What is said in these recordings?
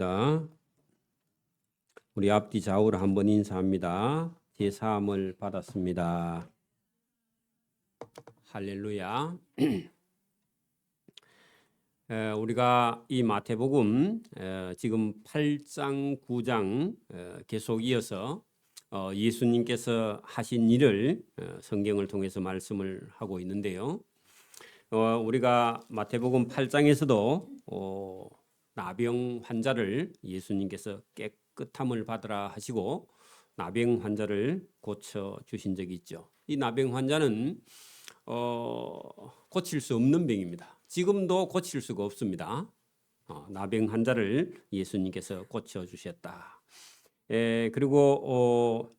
자, 우리 앞뒤 좌우로 한번 인사합니다. 제 사함을 받았습니다. 할렐루야. 우리가 이 마태복음 지금 8장, 9장 계속 이어서 예수님께서 하신 일을 성경을 통해서 말씀을 하고 있는데요. 우리가 마태복음 8장에서도 나병 환자를 예수님께서 깨끗함을 받으라 하시고 나병 환자를 고쳐 주신 적이 있죠. 이 나병 환자는 고칠 수 없는 병입니다. 지금도 고칠 수가 없습니다. 나병 환자를 예수님께서 고쳐 주셨다. 그리고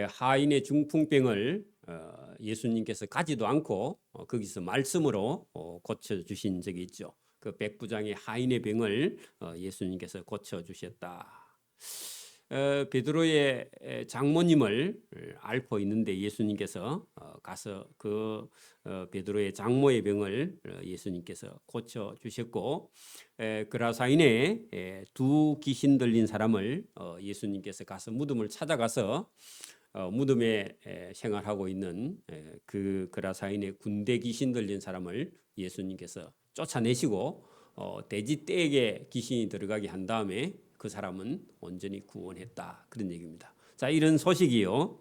하인의 중풍병을 예수님께서 가지도 않고 거기서 말씀으로 고쳐 주신 적이 있죠. 그 백부장의 하인의 병을 예수님께서 고쳐 주셨다. 베드로의 장모님을 앓고 있는데 예수님께서 가서 그 베드로의 장모의 병을 예수님께서 고쳐 주셨고, 그라사인에 두 귀신 들린 사람을 예수님께서 가서 무덤을 찾아가서 무덤에 생활하고 있는 그 그라사인의 군대 귀신 들린 사람을 예수님께서 쫓아내시고 돼지떼에게 귀신이 들어가게 한 다음에 그 사람은 온전히 구원했다, 그런 얘기입니다. 자, 이런 소식이요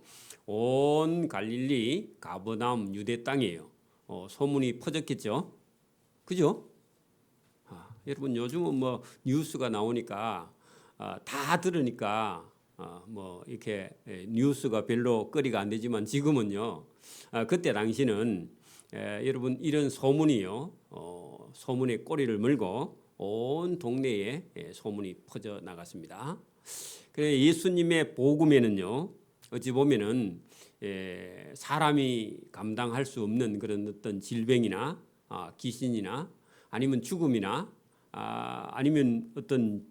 온 갈릴리 가버나움 유대 땅이에요. 소문이 퍼졌겠죠, 그죠? 여러분 요즘은 뭐 뉴스가 나오니까 다 들으니까 뭐 이렇게 뉴스가 별로 거리가 안 되지만 지금은요, 그때 당시는 여러분 이런 소문이요, 소문의 꼬리를 물고 온 동네에 소문이 퍼져 나갔습니다. 그래 예수님의 복음에는요, 어찌 보면은 사람이 감당할 수 없는 그런 어떤 질병이나 귀신이나 아니면 죽음이나 아니면 어떤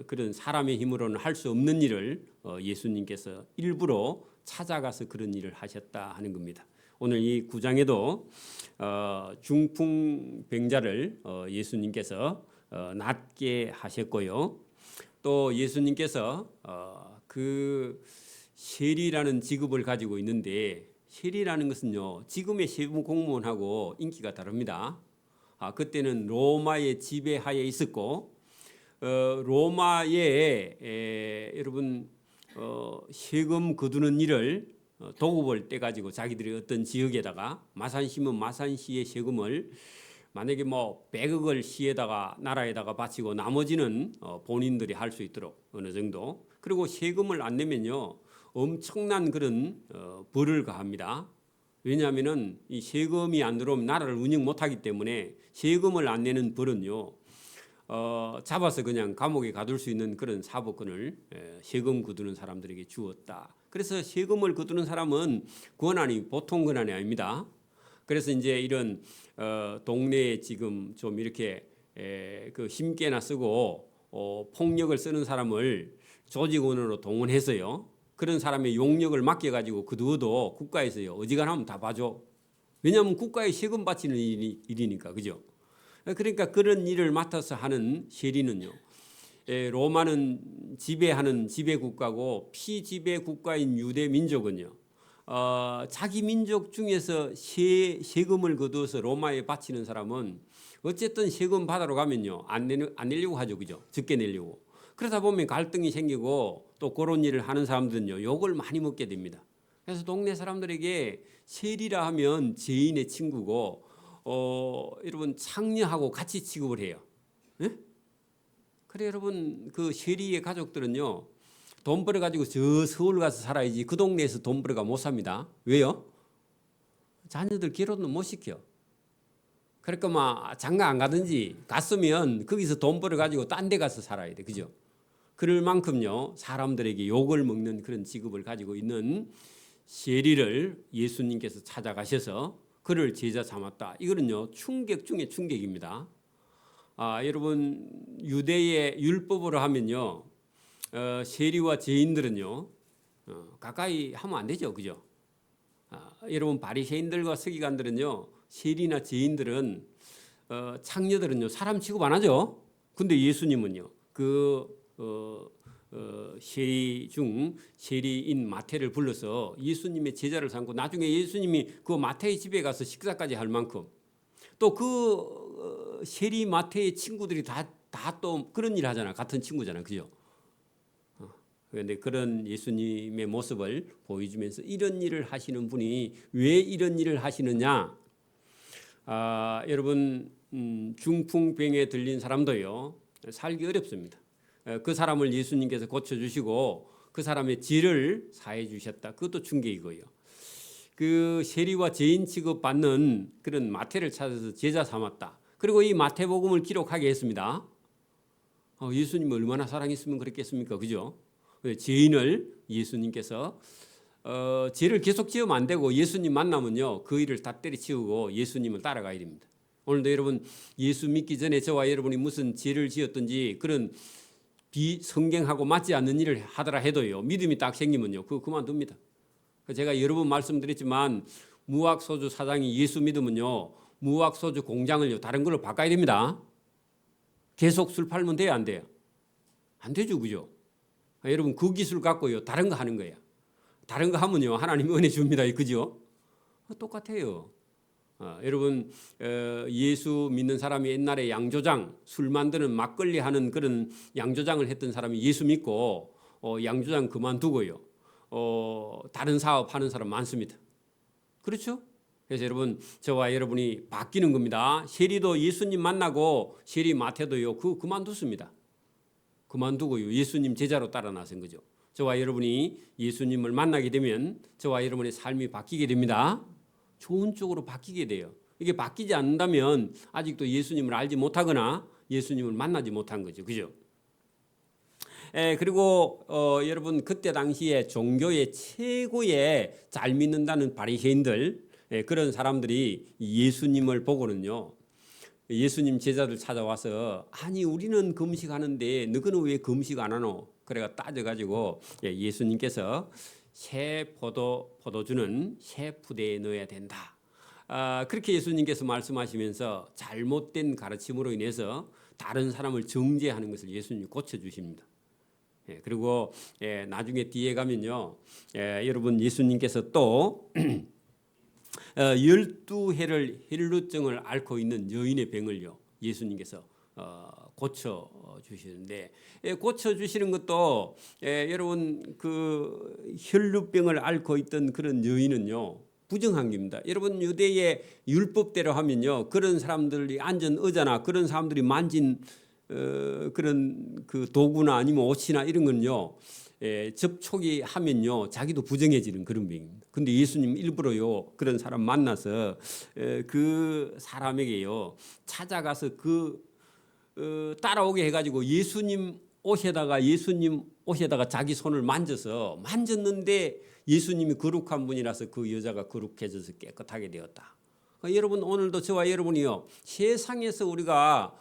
그런 사람의 힘으로는 할 수 없는 일을 예수님께서 일부러 찾아가서 그런 일을 하셨다 하는 겁니다. 오늘 이 9장에도 중풍병자를 예수님께서 낫게 하셨고요. 또 예수님께서 그 세리라는 직업을 가지고 있는데, 세리라는 것은요 지금의 세무 공무원하고 인기가 다릅니다. 그때는 로마의 지배하에 있었고 로마에 여러분 세금 거두는 일을 도급을 떼가지고 자기들이 어떤 지역에다가 마산시면 마산시의 세금을 만약에 뭐 100억을 시에다가 나라에다가 바치고 나머지는 본인들이 할 수 있도록 어느 정도, 그리고 세금을 안 내면요 엄청난 그런 벌을 가합니다. 왜냐하면은 이 세금이 안 들어오면 나라를 운영 못하기 때문에 세금을 안 내는 벌은요 잡아서 그냥 감옥에 가둘 수 있는 그런 사법권을 세금 거두는 사람들에게 주었다. 그래서 세금을 거두는 사람은 권한이 보통 권한이 아닙니다. 그래서 이제 이런 동네에 지금 좀 이렇게 그 힘께나 쓰고 폭력을 쓰는 사람을 조직원으로 동원해서요, 그런 사람의 용역을 맡겨가지고 그두어도 국가에서요 어지간하면 다 봐줘. 왜냐하면 국가에 세금 바치는 일이니까, 그죠? 그러니까 그런 일을 맡아서 하는 세리는요, 로마는 지배하는 지배국가고 피지배 국가인 유대 민족은요 자기 민족 중에서 세금을 거두어서 로마에 바치는 사람은 어쨌든 세금 받으러 가면요 안 내려고 하죠, 그죠? 적게 내려고. 그러다 보면 갈등이 생기고 또 그런 일을 하는 사람들은요 욕을 많이 먹게 됩니다. 그래서 동네 사람들에게 세리라 하면 죄인의 친구고 여러분 창녀하고 같이 취급을 해요. 예? 그래 여러분 그 세리의 가족들은요 돈 벌어가지고 저 서울 가서 살아야지 그 동네에서 돈 벌어가 못 삽니다. 왜요? 자녀들 결혼은 못 시켜. 그러니까 막 장가 안 가든지 갔으면 거기서 돈 벌어가지고 딴 데 가서 살아야 돼, 그죠? 그럴 만큼요 사람들에게 욕을 먹는 그런 직업을 가지고 있는 세리를 예수님께서 찾아가셔서 그를 제자 삼았다. 이거는요 충격 중에 충격입니다. 여러분 유대의 율법으로 하면요 세리와 죄인들은요 가까이 하면 안 되죠, 그죠? 여러분 바리새인들과 서기관들은요 세리나 죄인들은 창녀들은요 사람 취급 안 하죠. 근데 예수님은요 그 세리인 마태를 불러서 예수님의 제자를 삼고 나중에 예수님이 그 마태의 집에 가서 식사까지 할 만큼 또 그 세리 마태의 친구들이 다 또 그런 일 하잖아. 같은 친구잖아. 그죠? 그런데 그런 예수님의 모습을 보여주면서 이런 일을 하시는 분이 왜 이런 일을 하시느냐? 여러분 중풍병에 들린 사람도요 살기 어렵습니다. 그 사람을 예수님께서 고쳐주시고 그 사람의 질을 사해 주셨다. 그것도 충격이고요. 그 세리와 죄인 취급받는 그런 마태를 찾아서 제자 삼았다. 그리고 이 마태복음을 기록하게 했습니다. 예수님 얼마나 사랑했으면 그랬겠습니까? 그죠? 죄인을 예수님께서 죄를 계속 지으면 안 되고 예수님 만나면요 그 일을 다 때려치우고 예수님을 따라가야 됩니다. 오늘도 여러분 예수 믿기 전에 저와 여러분이 무슨 죄를 지었든지 그런 비성경하고 맞지 않는 일을 하더라 해도요 믿음이 딱 생기면요 그거 그만둡니다. 제가 여러 번 말씀드렸지만 무학소주 사장이 예수 믿으면요 무학소주 공장을요 다른 걸로 바꿔야 됩니다. 계속 술 팔면 돼요 안 돼요? 안 되죠. 그죠? 여러분 그 기술 갖고요 다른 거 하는 거예요. 다른 거 하면요 하나님 은혜 줍니다. 그죠? 똑같아요. 여러분 예수 믿는 사람이 옛날에 양조장 술 만드는 막걸리 하는 그런 양조장을 했던 사람이 예수 믿고 양조장 그만두고요 다른 사업 하는 사람 많습니다. 그렇죠? 그래서 여러분 저와 여러분이 바뀌는 겁니다. 세리도 예수님 만나고 세리 마태도요 그만뒀습니다. 그만두고요 예수님 제자로 따라 나선 거죠. 저와 여러분이 예수님을 만나게 되면 저와 여러분의 삶이 바뀌게 됩니다. 좋은 쪽으로 바뀌게 돼요. 이게 바뀌지 않는다면 아직도 예수님을 알지 못하거나 예수님을 만나지 못한 거죠. 그죠? 그리고 여러분 그때 당시에 종교의 최고의 잘 믿는다는 바리새인들 그런 사람들이 예수님을 보고는요. 예수님 제자들 찾아와서 아니 우리는 금식하는데 너희는 왜 금식 안 하노? 그래가 따져가지고 예수님께서 새 포도주는 새 푸대에 넣어야 된다. 그렇게 예수님께서 말씀하시면서 잘못된 가르침으로 인해서 다른 사람을 정죄하는 것을 예수님이 고쳐주십니다. 그리고 나중에 뒤에 가면요 여러분 예수님께서 또 12해를 혈루증을 앓고 있는 여인의 병을요 예수님께서 고쳐 주시는데 고쳐 주시는 것도 여러분 그 혈루병을 앓고 있던 그런 여인은요 부정한 겁니다. 여러분 유대의 율법대로 하면요 그런 사람들이 앉은 의자나 그런 사람들이 만진 그런 그 도구나 아니면 옷이나 이런 건요 접촉이 하면요 자기도 부정해지는 그런 병입니다. 근데 예수님 일부러요 그런 사람 만나서 그 사람에게요 찾아가서 그 따라오게 해가지고 예수님 옷에다가 자기 손을 만졌는데 예수님이 거룩한 분이라서 그 여자가 거룩해져서 깨끗하게 되었다. 여러분 오늘도 저와 여러분이요 세상에서 우리가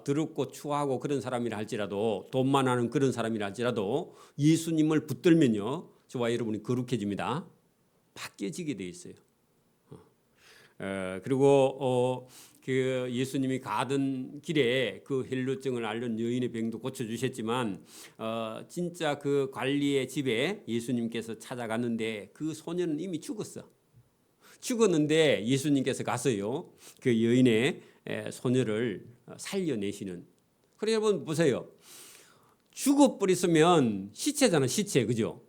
더럽고 추하고 그런 사람이라 할지라도 돈만 하는 그런 사람이라 할지라도 예수님을 붙들면요 저와 여러분이 거룩해집니다. 바뀌어지게 돼 있어요. 그리고 그 예수님이 가던 길에 그 혈루증을 앓는 여인의 병도 고쳐주셨지만 진짜 그 관리의 집에 예수님께서 찾아갔는데 그 소년은 이미 죽었는데 예수님께서 가서요 그 여인의 소녀를 살려내시는. 그래 여러분 보세요. 죽어버렸으면 시체잖아 시체 그죠?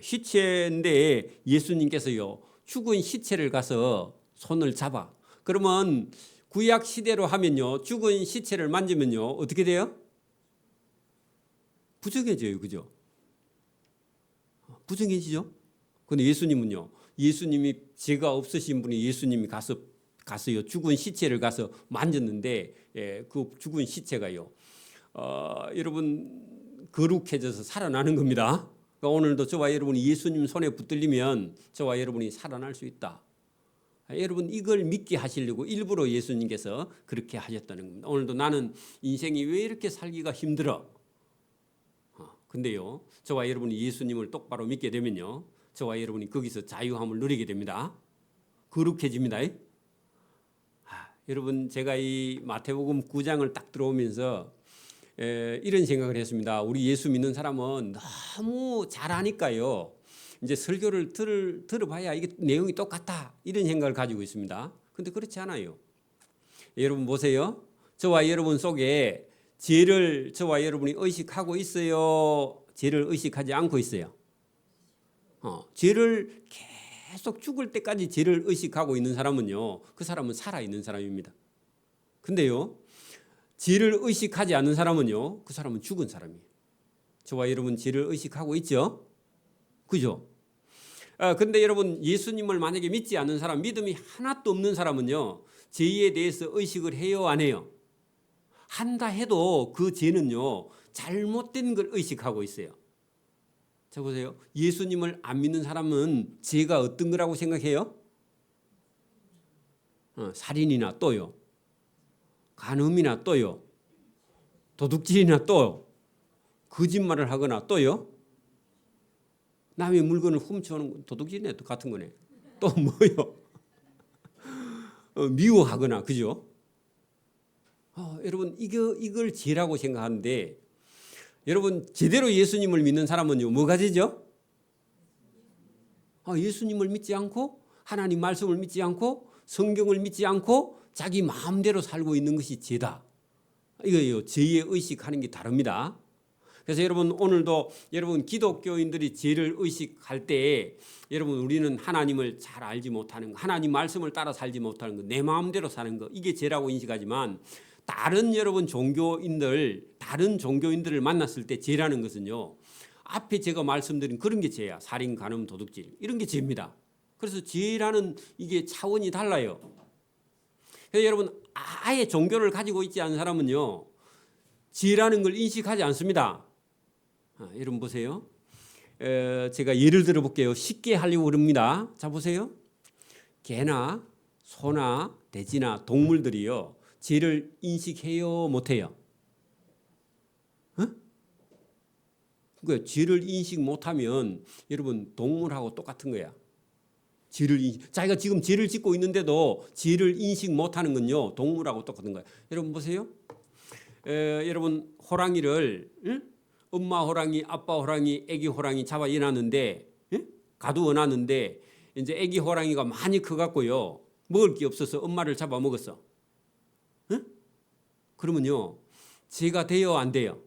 시체인데 예수님께서요 죽은 시체를 가서 손을 잡아. 그러면 구약 시대로 하면요 죽은 시체를 만지면요 어떻게 돼요? 부정해져요 그죠? 부정해지죠? 근데 예수님은요 예수님이 죄가 없으신 분이 예수님이 가서요 죽은 시체를 가서 만졌는데 그 죽은 시체가요 여러분 거룩해져서 살아나는 겁니다. 그러니까 오늘도 저와 여러분이 예수님 손에 붙들리면 저와 여러분이 살아날 수 있다. 여러분 이걸 믿게 하시려고 일부러 예수님께서 그렇게 하셨다는 겁니다. 오늘도 나는 인생이 왜 이렇게 살기가 힘들어? 근데요 저와 여러분이 예수님을 똑바로 믿게 되면요 저와 여러분이 거기서 자유함을 누리게 됩니다. 거룩해집니다. 여러분 제가 이 마태복음 9장을 딱 들어오면서 이런 생각을 했습니다. 우리 예수 믿는 사람은 너무 잘하니까요. 이제 설교를 들어봐야 이게 내용이 똑같다 이런 생각을 가지고 있습니다. 근데 그렇지 않아요. 여러분 보세요. 저와 여러분 속에 죄를 저와 여러분이 의식하고 있어요? 죄를 의식하지 않고 있어요? 죄를 계속 죽을 때까지 죄를 의식하고 있는 사람은요, 그 사람은 살아있는 사람입니다. 근데요, 죄를 의식하지 않는 사람은요, 그 사람은 죽은 사람이에요. 저와 여러분 죄를 의식하고 있죠? 그죠? 근데 여러분 예수님을 만약에 믿지 않는 사람, 믿음이 하나도 없는 사람은요, 죄에 대해서 의식을 해요, 안 해요? 한다 해도 그 죄는요, 잘못된 걸 의식하고 있어요. 자 보세요. 예수님을 안 믿는 사람은 죄가 어떤 거라고 생각해요? 살인이나 또요, 간음이나 또요, 도둑질이나 또요, 거짓말을 하거나 또요, 남의 물건을 훔쳐오는 도둑질이네, 또 같은 거네. 또 뭐요? 미워하거나, 그죠? 여러분 이걸 죄라고 생각하는데, 여러분 제대로 예수님을 믿는 사람은요, 뭐가 죄죠? 예수님을 믿지 않고 하나님 말씀을 믿지 않고 성경을 믿지 않고 자기 마음대로 살고 있는 것이 죄다. 이거요, 죄의 의식하는 게 다릅니다. 그래서 여러분 오늘도 여러분 기독교인들이 죄를 의식할 때, 여러분 우리는 하나님을 잘 알지 못하는 거, 하나님 말씀을 따라 살지 못하는 거, 내 마음대로 사는 거, 이게 죄라고 인식하지만, 다른 여러분 다른 종교인들을 만났을 때 죄라는 것은요, 앞에 제가 말씀드린 그런 게 죄야. 살인, 간음, 도둑질, 이런 게 죄입니다. 그래서 죄라는 이게 차원이 달라요. 그래서 여러분 아예 종교를 가지고 있지 않은 사람은요, 죄라는 걸 인식하지 않습니다. 여러분 보세요. 제가 예를 들어 볼게요. 쉽게 하려고 그럽니다. 자 보세요. 개나 소나 돼지나 동물들이요, 죄를 인식해요, 못해요? 그러니까 죄를 인식 못하면 여러분 동물하고 똑같은 거야. 자기가 지금 죄를 짓고 있는데도 죄를 인식 못하는 건요, 동물하고 똑같은 거야. 여러분 보세요. 여러분 호랑이를, 엄마 호랑이, 아빠 호랑이, 아기 호랑이 잡아 이놨는데, 가두어 놨는데, 이제 아기 호랑이가 많이 커갖고요, 먹을 게 없어서 엄마를 잡아 먹었어. 그러면요, 죄가 돼요, 안 돼요?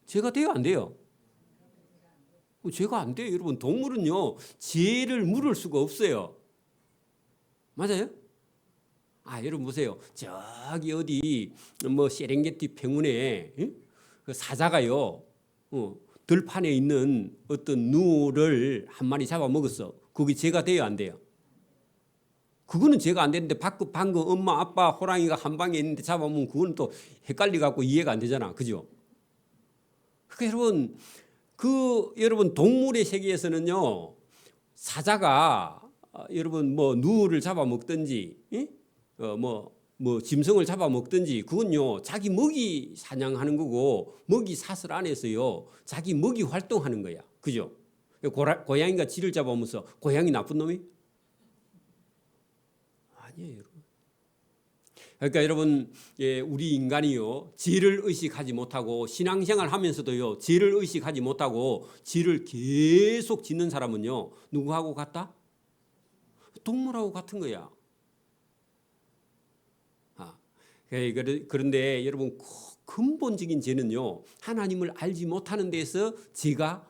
죄가 돼요, 안 돼요? 죄가 안 돼요. 여러분 동물은요, 죄를 물을 수가 없어요. 맞아요? 여러분 보세요. 저기 어디 뭐 세렝게티 평원에 그 사자가요, 들판에 있는 어떤 누를 한 마리 잡아 먹었어. 그게 죄가 돼요, 안 돼요? 그거는 죄가 안 되는데, 방금 엄마 아빠 호랑이가 한 방에 있는데 잡아먹으면 그거는 또 헷갈려 갖고 이해가 안 되잖아, 그죠? 그러니까 여러분 동물의 세계에서는요, 사자가 여러분 뭐 누를 잡아먹든지, 뭐 짐승을 잡아먹든지, 그건요 자기 먹이 사냥하는 거고, 먹이 사슬 안에서요 자기 먹이 활동하는 거야, 그죠? 고양이가 쥐를 잡아먹으면서 고양이 나쁜 놈이? 아니에요, 여러분. 그러니까 여러분, 우리 인간이요, 죄를 의식하지 못하고 신앙생활 하면서도요, 죄를 의식하지 못하고 죄를 계속 짓는 사람은요, 누구하고 같다? 동물하고 같은 거야. 그런데 여러분, 근본적인 죄는요, 하나님을 알지 못하는 데서 죄가,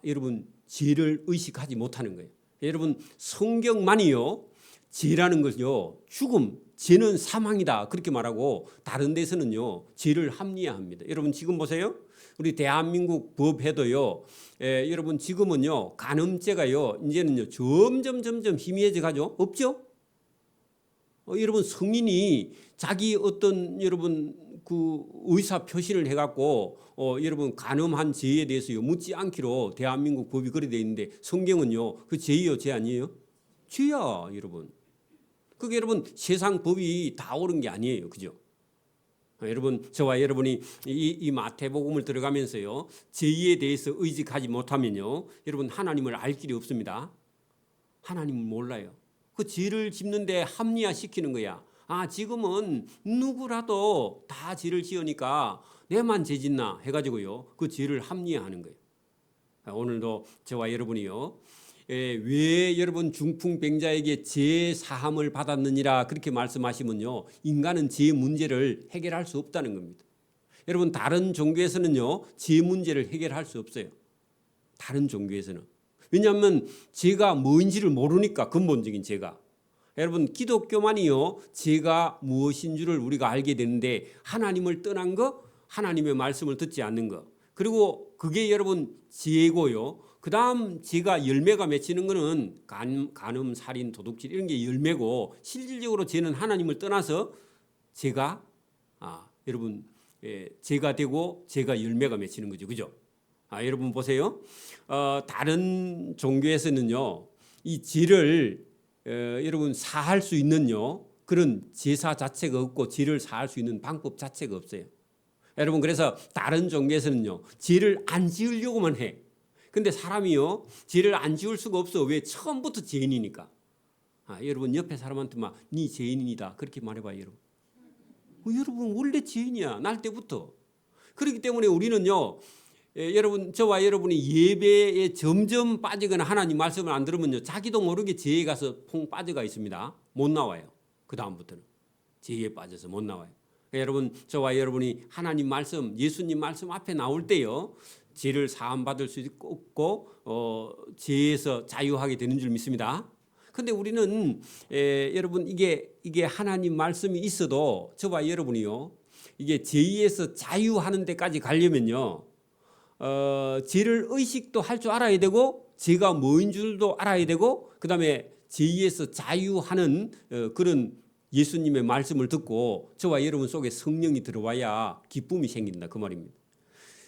여러분 죄를 의식하지 못하는 거예요. 여러분 성경만이요, 죄라는 것요, 죽음, 죄는 사망이다 그렇게 말하고, 다른 데서는요 죄를 합리화합니다. 여러분 지금 보세요. 우리 대한민국 법에도요, 여러분 지금은요 간음죄가요 이제는요 점점 희미해져 가죠. 없죠? 여러분 성인이 자기 어떤 여러분 그 의사 표시를 해갖고 여러분 간음한 죄에 대해서요 묻지 않기로 대한민국 법이 그래 돼 있는데, 성경은요 그 죄요, 죄 아니에요? 죄야, 여러분. 그게 여러분 세상 법이 다 옳은 게 아니에요, 그죠? 여러분 저와 여러분이 이 마태복음을 들어가면서요 죄에 대해서 의식하지 못하면요, 여러분 하나님을 알 길이 없습니다. 하나님을 몰라요. 그 죄를 짓는데 합리화시키는 거야. 지금은 누구라도 다 죄를 지으니까 내만 죄 짓나 해가지고요, 그 죄를 합리화하는 거예요. 오늘도 저와 여러분이요, 왜 여러분 중풍병자에게 죄 사함을 받았느니라 그렇게 말씀하시면요, 인간은 죄 문제를 해결할 수 없다는 겁니다. 여러분, 다른 종교에서는요, 죄 문제를 해결할 수 없어요. 다른 종교에서는. 왜냐하면 죄가 뭔지를 모르니까, 근본적인 죄가. 여러분, 기독교만이요, 죄가 무엇인 줄을 우리가 알게 되는데, 하나님을 떠난 거, 하나님의 말씀을 듣지 않는 거, 그리고 그게 여러분 죄고요. 그 다음 죄가 열매가 맺히는 거는 간음, 살인, 도둑질 이런 게 열매고, 실질적으로 죄는 하나님을 떠나서 죄가 여러분 죄가 되고 죄가 열매가 맺히는 거죠, 그죠? 여러분 보세요. 다른 종교에서는요, 이 죄를 여러분 사할 수 있는요, 그런 제사 자체가 없고 죄를 사할 수 있는 방법 자체가 없어요. 여러분, 그래서 다른 종교에서는요, 죄를 안 지으려고만 해. 근데 사람이요, 죄를 안 지을 수가 없어. 왜? 처음부터 죄인이니까. 여러분, 옆에 사람한테 막 네 죄인이다 그렇게 말해봐요, 여러분. 여러분 원래 죄인이야, 날 때부터. 그렇기 때문에 우리는요, 여러분, 저와 여러분이 예배에 점점 빠지거나 하나님 말씀을 안 들으면요, 자기도 모르게 죄에 가서 퐁 빠져가 있습니다. 못 나와요. 그 다음부터는 죄에 빠져서 못 나와요. 여러분, 저와 여러분이 하나님 말씀, 예수님 말씀 앞에 나올 때요, 죄를 사함 받을 수 있고 죄에서 자유하게 되는 줄 믿습니다. 근데 우리는 여러분, 이게 하나님 말씀이 있어도 저와 여러분이요, 이게 죄에서 자유하는 데까지 가려면요, 죄를 의식도 할 줄 알아야 되고, 죄가 뭐인 줄도 알아야 되고, 그 다음에 죄에서 자유하는 그런 예수님의 말씀을 듣고 저와 여러분 속에 성령이 들어와야 기쁨이 생긴다, 그 말입니다.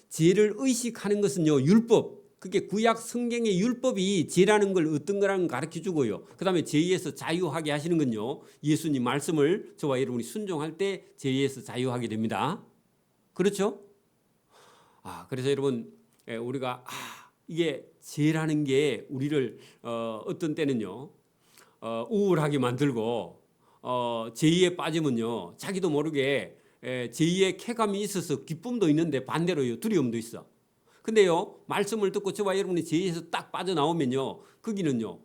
죄를 의식하는 것은요, 율법, 그게 구약 성경의 율법이 죄라는 걸 어떤 거라는 걸 가르쳐 주고요, 그 다음에 죄에서 자유하게 하시는 건요, 예수님 말씀을 저와 여러분이 순종할 때 죄에서 자유하게 됩니다. 그렇죠? 그래서 여러분, 우리가 이게 죄라는 게 우리를 어떤 때는요, 우울하게 만들고, 죄에 빠지면요, 자기도 모르게 죄의 쾌감이 있어서 기쁨도 있는데 반대로요, 두려움도 있어. 근데요, 말씀을 듣고 저와 여러분이 죄에서 딱 빠져나오면요, 거기는요,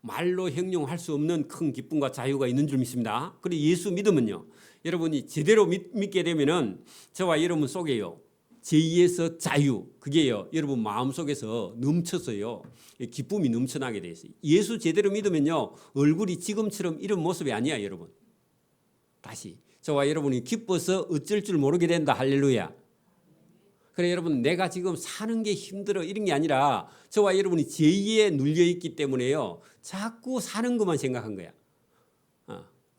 말로 형용할 수 없는 큰 기쁨과 자유가 있는 줄 믿습니다. 그리고 예수 믿으면요, 여러분이 제대로 믿게 되면은 저와 여러분 속에요, 죄에서 자유, 그게요, 여러분 마음속에서 넘쳐서요, 기쁨이 넘쳐나게 돼 있어요. 예수 제대로 믿으면요, 얼굴이 지금처럼 이런 모습이 아니야, 여러분. 다시 저와 여러분이 기뻐서 어쩔 줄 모르게 된다. 할렐루야. 그래, 여러분, 내가 지금 사는 게 힘들어 이런 게 아니라 저와 여러분이 죄에 눌려 있기 때문에요, 자꾸 사는 것만 생각한 거야.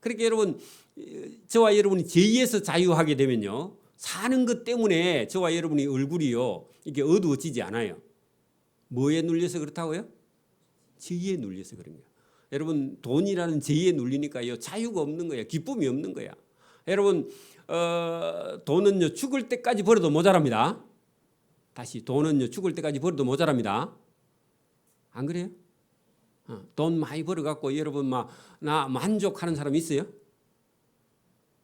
그러니까 여러분, 저와 여러분이 죄에서 자유하게 되면요, 사는 것 때문에 저와 여러분이 얼굴이요, 이게 어두워지지 않아요. 뭐에 눌려서 그렇다고요? 죄에 눌려서 그런 거야. 여러분, 돈이라는 죄에 눌리니까요, 자유가 없는 거야. 기쁨이 없는 거야. 여러분, 돈은요, 죽을 때까지 벌어도 모자랍니다. 다시, 돈은요, 죽을 때까지 벌어도 모자랍니다. 안 그래요? 돈 많이 벌어갖고 여러분 나 만족하는 사람 있어요?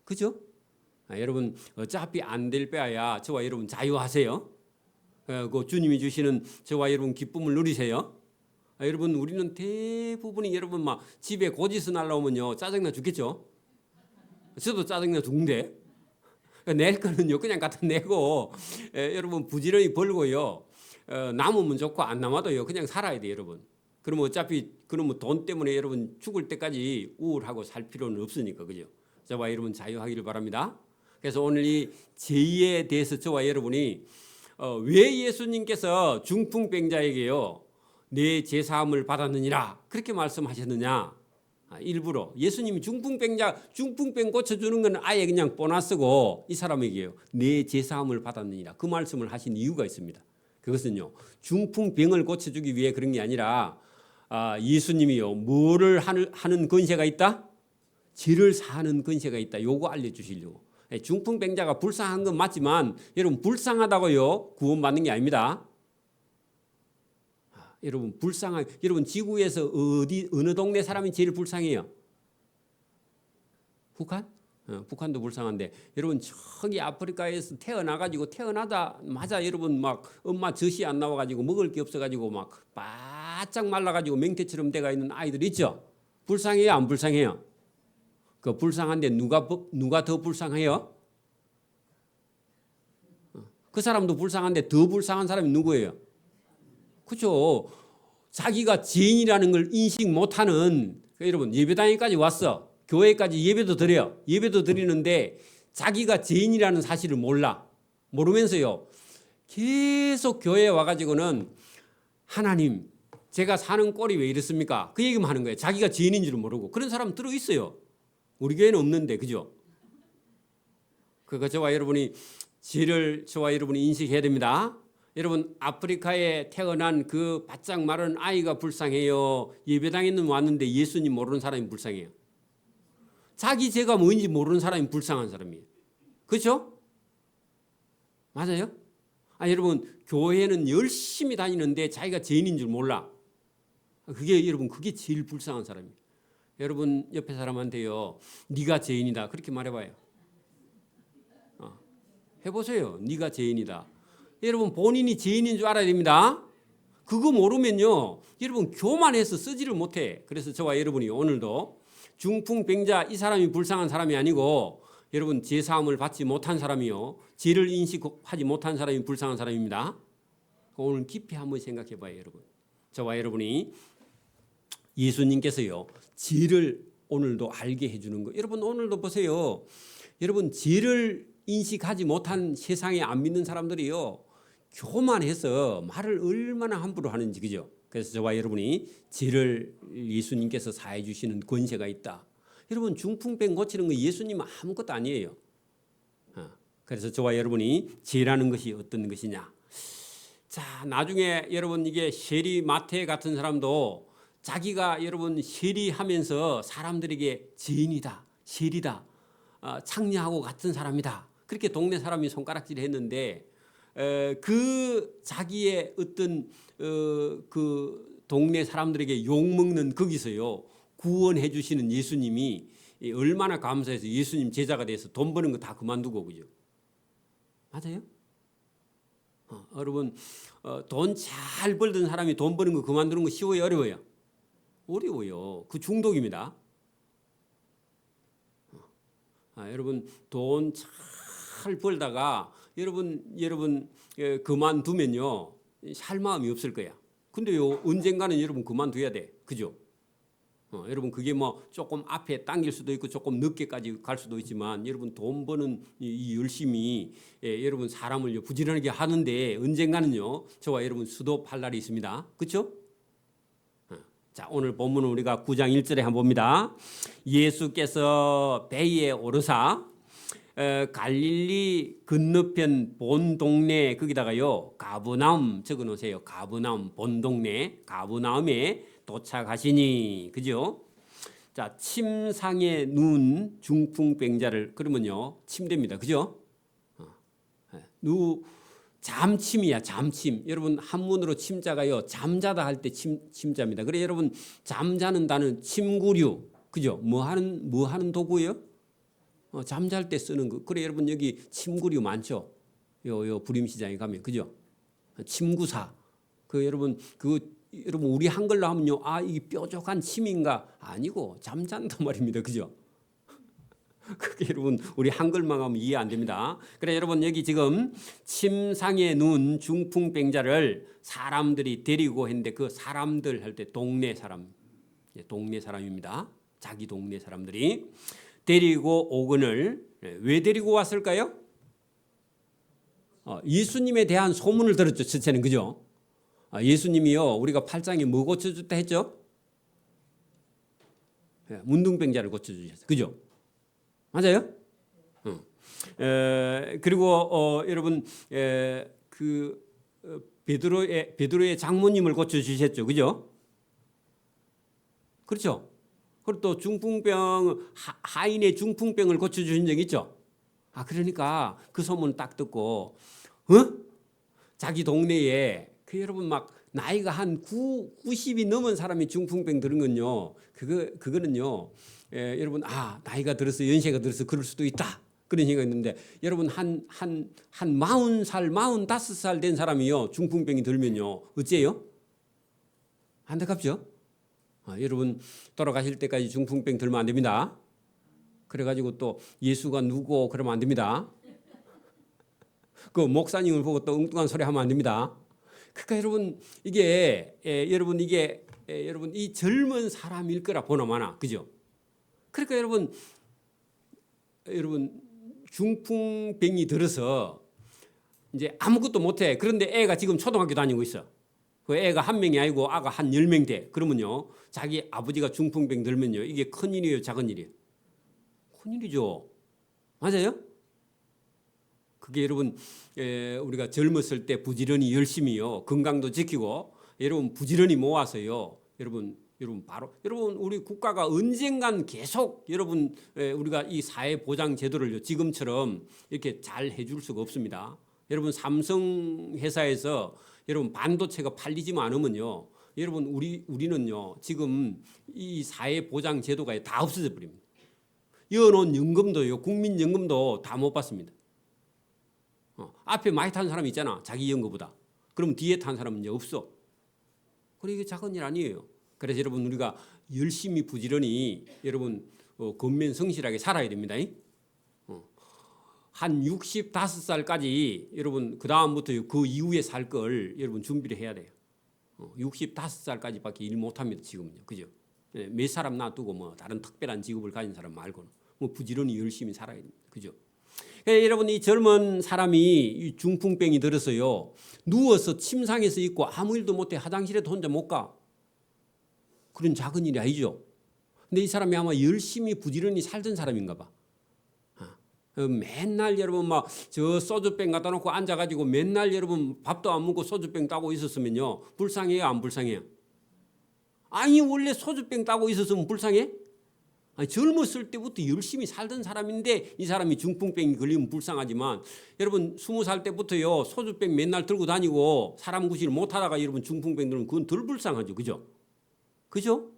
그죠? 여러분, 어차피 안 될 빼야 저와 여러분 자유하세요. 그 주님이 주시는 저와 여러분 기쁨을 누리세요. 여러분, 우리는 대부분이 여러분 집에 고지서 날라오면요, 짜증나 죽겠죠? 저도 짜증나 죽는데, 낼 거는요 그냥 갖다 내고, 여러분 부지런히 벌고요, 남으면 좋고 안 남아도요 그냥 살아야 돼요, 여러분. 그러면 어차피 그러면 돈 때문에 여러분 죽을 때까지 우울하고 살 필요는 없으니까, 그죠? 저와 여러분 자유하기를 바랍니다. 그래서 오늘 이 죄에 대해서 저와 여러분이 왜 예수님께서 중풍병자에게요, 내 죄사함을 받았느니라 그렇게 말씀하셨느냐. 일부러 예수님이 중풍병 고쳐주는 건 아예 그냥 보너스고, 이 사람에게요, 내 죄사함을 받았느니라 그 말씀을 하신 이유가 있습니다. 그것은요, 중풍병을 고쳐주기 위해 그런 게 아니라 예수님이요, 뭐를 하는 권세가 있다? 죄를 사하는 권세가 있다. 요거 알려주시려고. 중풍병자가 불쌍한 건 맞지만 여러분, 불쌍하다고요 구원받는 게 아닙니다. 여러분 지구에서 어느 동네 사람이 제일 불쌍해요? 북한? 북한도 불쌍한데 여러분 저기 아프리카에서 태어나자마자 여러분 막 엄마 젖이 안 나와가지고 먹을 게 없어가지고 막 바짝 말라가지고 맹태처럼 돼가 있는 아이들 있죠. 불쌍해요, 안 불쌍해요? 그 불쌍한데 누가 더 불쌍해요? 그 사람도 불쌍한데 더 불쌍한 사람이 누구예요? 그렇죠. 자기가 죄인이라는 걸 인식 못하는 여러분 예배당에까지 왔어. 교회까지 예배도 드려요. 예배도 드리는데 자기가 죄인이라는 사실을 모르면서요. 계속 교회에 와가지고는 하나님 제가 사는 꼴이 왜 이렇습니까? 그 얘기만 하는 거예요. 자기가 죄인인 줄은 모르고. 그런 사람 들어있어요. 우리 교회는 없는데 그죠? 그거 저와 여러분이 죄를 저와 여러분이 인식해야 됩니다. 여러분 아프리카에 태어난 그 바짝 마른 아이가 불쌍해요. 예배당에는 왔는데 예수님 모르는 사람이 불쌍해요. 자기 죄가 뭔지 모르는 사람이 불쌍한 사람이에요. 그렇죠? 맞아요? 여러분 교회는 열심히 다니는데 자기가 죄인인 줄 몰라. 그게 제일 불쌍한 사람이에요. 여러분 옆에 사람한테요. 네가 죄인이다. 그렇게 말해봐요. 해보세요. 네가 죄인이다. 여러분 본인이 죄인인 줄 알아야 됩니다. 그거 모르면요. 여러분 교만해서 쓰지를 못해. 그래서 저와 여러분이 오늘도 중풍병자 이 사람이 불쌍한 사람이 아니고 여러분 죄사함을 받지 못한 사람이요. 죄를 인식하지 못한 사람이 불쌍한 사람입니다. 오늘 깊이 한번 생각해 봐요. 여러분. 저와 여러분이 예수님께서요. 죄를 오늘도 알게 해주는 거. 여러분 오늘도 보세요. 여러분 죄를 인식하지 못한 세상에 안 믿는 사람들이요. 교만해서 말을 얼마나 함부로 하는지 그죠? 그래서 저와 여러분이 죄를 예수님께서 사해 주시는 권세가 있다. 여러분 중풍병 고치는 거 예수님 아무것도 아니에요. 그래서 저와 여러분이 죄라는 것이 어떤 것이냐. 자 나중에 여러분 이게 세리 마태 같은 사람도 자기가 여러분 세리하면서 사람들에게 죄인이다, 세리다, 창녀하고 같은 사람이다. 그렇게 동네 사람이 손가락질 했는데 그 자기의 어떤 그 동네 사람들에게 욕먹는 거기서요 구원해 주시는 예수님이 얼마나 감사해서 예수님 제자가 돼서 돈 버는 거 다 그만두고 그죠? 맞아요? 여러분 돈 잘 벌던 사람이 돈 버는 거 그만두는 거 쉬워요, 어려워요? 어려워요. 그 중독입니다. 여러분 돈 잘 벌다가 여러분 그만두면요 살 마음이 없을 거야. 근데요 언젠가는 여러분 그만둬야 돼, 그죠? 여러분 그게 뭐 조금 앞에 당길 수도 있고 조금 늦게까지 갈 수도 있지만 여러분 돈 버는 이 열심히 여러분 사람을 부지런하게 하는데 언젠가는요 저와 여러분 수도팔 날이 있습니다, 그렇죠? 자 오늘 본문은 우리가 9장 1절에 한번 봅니다. 예수께서 배에 오르사 갈릴리 건너편 본 동네 거기다가요 가브나움 적어놓으세요. 가브나움 본 동네 가브나움에 도착하시니 그죠? 자 침상에 누운 중풍병자를 그러면요 침대입니다, 그죠? 잠침이야 잠침. 여러분 한문으로 침자가요 잠자다 할 때 침자입니다. 그래 여러분 잠자는 단어는 침구류 그죠? 뭐 하는 도구예요? 잠잘 때 쓰는 거. 그래 여러분 여기 침구류 많죠? 요 부림시장에 가면 그죠? 침구사. 여러분 우리 한글로 하면요 이 뾰족한 침인가 아니고 잠잔단 말입니다, 그죠? 그게 여러분 우리 한글만 하면 이해 안 됩니다. 그래 여러분 여기 지금 침상에 누운 중풍병자를 사람들이 데리고 했는데 그 사람들 할 때 동네 사람입니다. 자기 동네 사람들이 데리고 오거늘 왜 데리고 왔을까요? 예수님에 대한 소문을 들었죠. 첫째는 그죠? 예수님이요 우리가 8장에 뭐 고쳐줬다 했죠? 문둥병자를 고쳐주셨어요. 그죠? 맞아요? 그리고 여러분 베드로의 장모님을 고쳐주셨죠. 그죠? 그렇죠? 그리고 또 중풍병 하인의 중풍병을 고쳐주신 적 있죠. 그러니까 그 소문 딱 듣고 자기 동네에 여러분 막 나이가 한 90이 넘은 사람이 중풍병 들은 건요. 그거는요 여러분 나이가 들어서 연세가 들어서 그럴 수도 있다 그런 생각이 있는데 여러분 한 40살 45살 된 사람이요 중풍병이 들면요 어째요? 안타깝죠? 여러분 돌아가실 때까지 중풍병 들면 안 됩니다. 그래가지고 또 예수가 누구 그러면 안 됩니다. 그 목사님을 보고 또 엉뚱한 소리 하면 안 됩니다. 그러니까 여러분 이게 여러분 이 젊은 사람일 거라 보나마나 그죠? 그러니까 여러분 중풍병이 들어서 이제 아무것도 못해. 그런데 애가 지금 초등학교 다니고 있어. 그 애가 한 명이 아니고 아가 한 10명 돼. 그러면요 자기 아버지가 중풍병 들면요 이게 큰일이에요 작은 일이에요? 큰일이죠. 맞아요? 그게 여러분 우리가 젊었을 때 부지런히 열심히요 건강도 지키고 여러분 부지런히 모아서요 여러분 바로 여러분 우리 국가가 언젠간 계속 여러분 우리가 이 사회 보장 제도를 지금처럼 이렇게 잘 해줄 수가 없습니다. 여러분 삼성 회사에서 여러분 반도체가 팔리지만 않으면요 여러분 우리는요 지금 이 사회 보장 제도가 다 없어져 버립니다. 여놓은 연금도요 국민연금도 다 못 받습니다. 앞에 많이 탄 사람이 있잖아 자기 연금보다. 그럼 뒤에 탄 사람은 이제 없어. 그래 이게 작은 일 아니에요. 그래서 여러분 우리가 열심히 부지런히 여러분 건면성실하게 살아야 됩니다. 한 65살까지 여러분 그 다음부터 그 이후에 살 걸 여러분 준비를 해야 돼요. 65살까지밖에 일 못합니다 지금은요. 그죠? 몇 사람 놔두고 뭐 다른 특별한 직업을 가진 사람 말고는 뭐 부지런히 열심히 살아야 됩니다. 그죠? 그러니까 여러분 이 젊은 사람이 중풍병이 들어서요 누워서 침상에서 있고 아무 일도 못해 화장실에도 혼자 못 가. 그런 작은 일이 아니죠. 근데 이 사람이 아마 열심히 부지런히 살던 사람인가 봐. 맨날 여러분 막 저 소주병 갖다 놓고 앉아가지고 맨날 여러분 밥도 안 먹고 소주병 따고 있었으면요 불쌍해요 안 불쌍해요? 아니 원래 소주병 따고 있었으면 불쌍해? 아니, 젊었을 때부터 열심히 살던 사람인데 이 사람이 중풍병이 걸리면 불쌍하지만 여러분 20살 때부터요 소주병 맨날 들고 다니고 사람 구실 못하다가 여러분 중풍병 들면 그건 덜 불쌍하죠. 그죠? 그죠?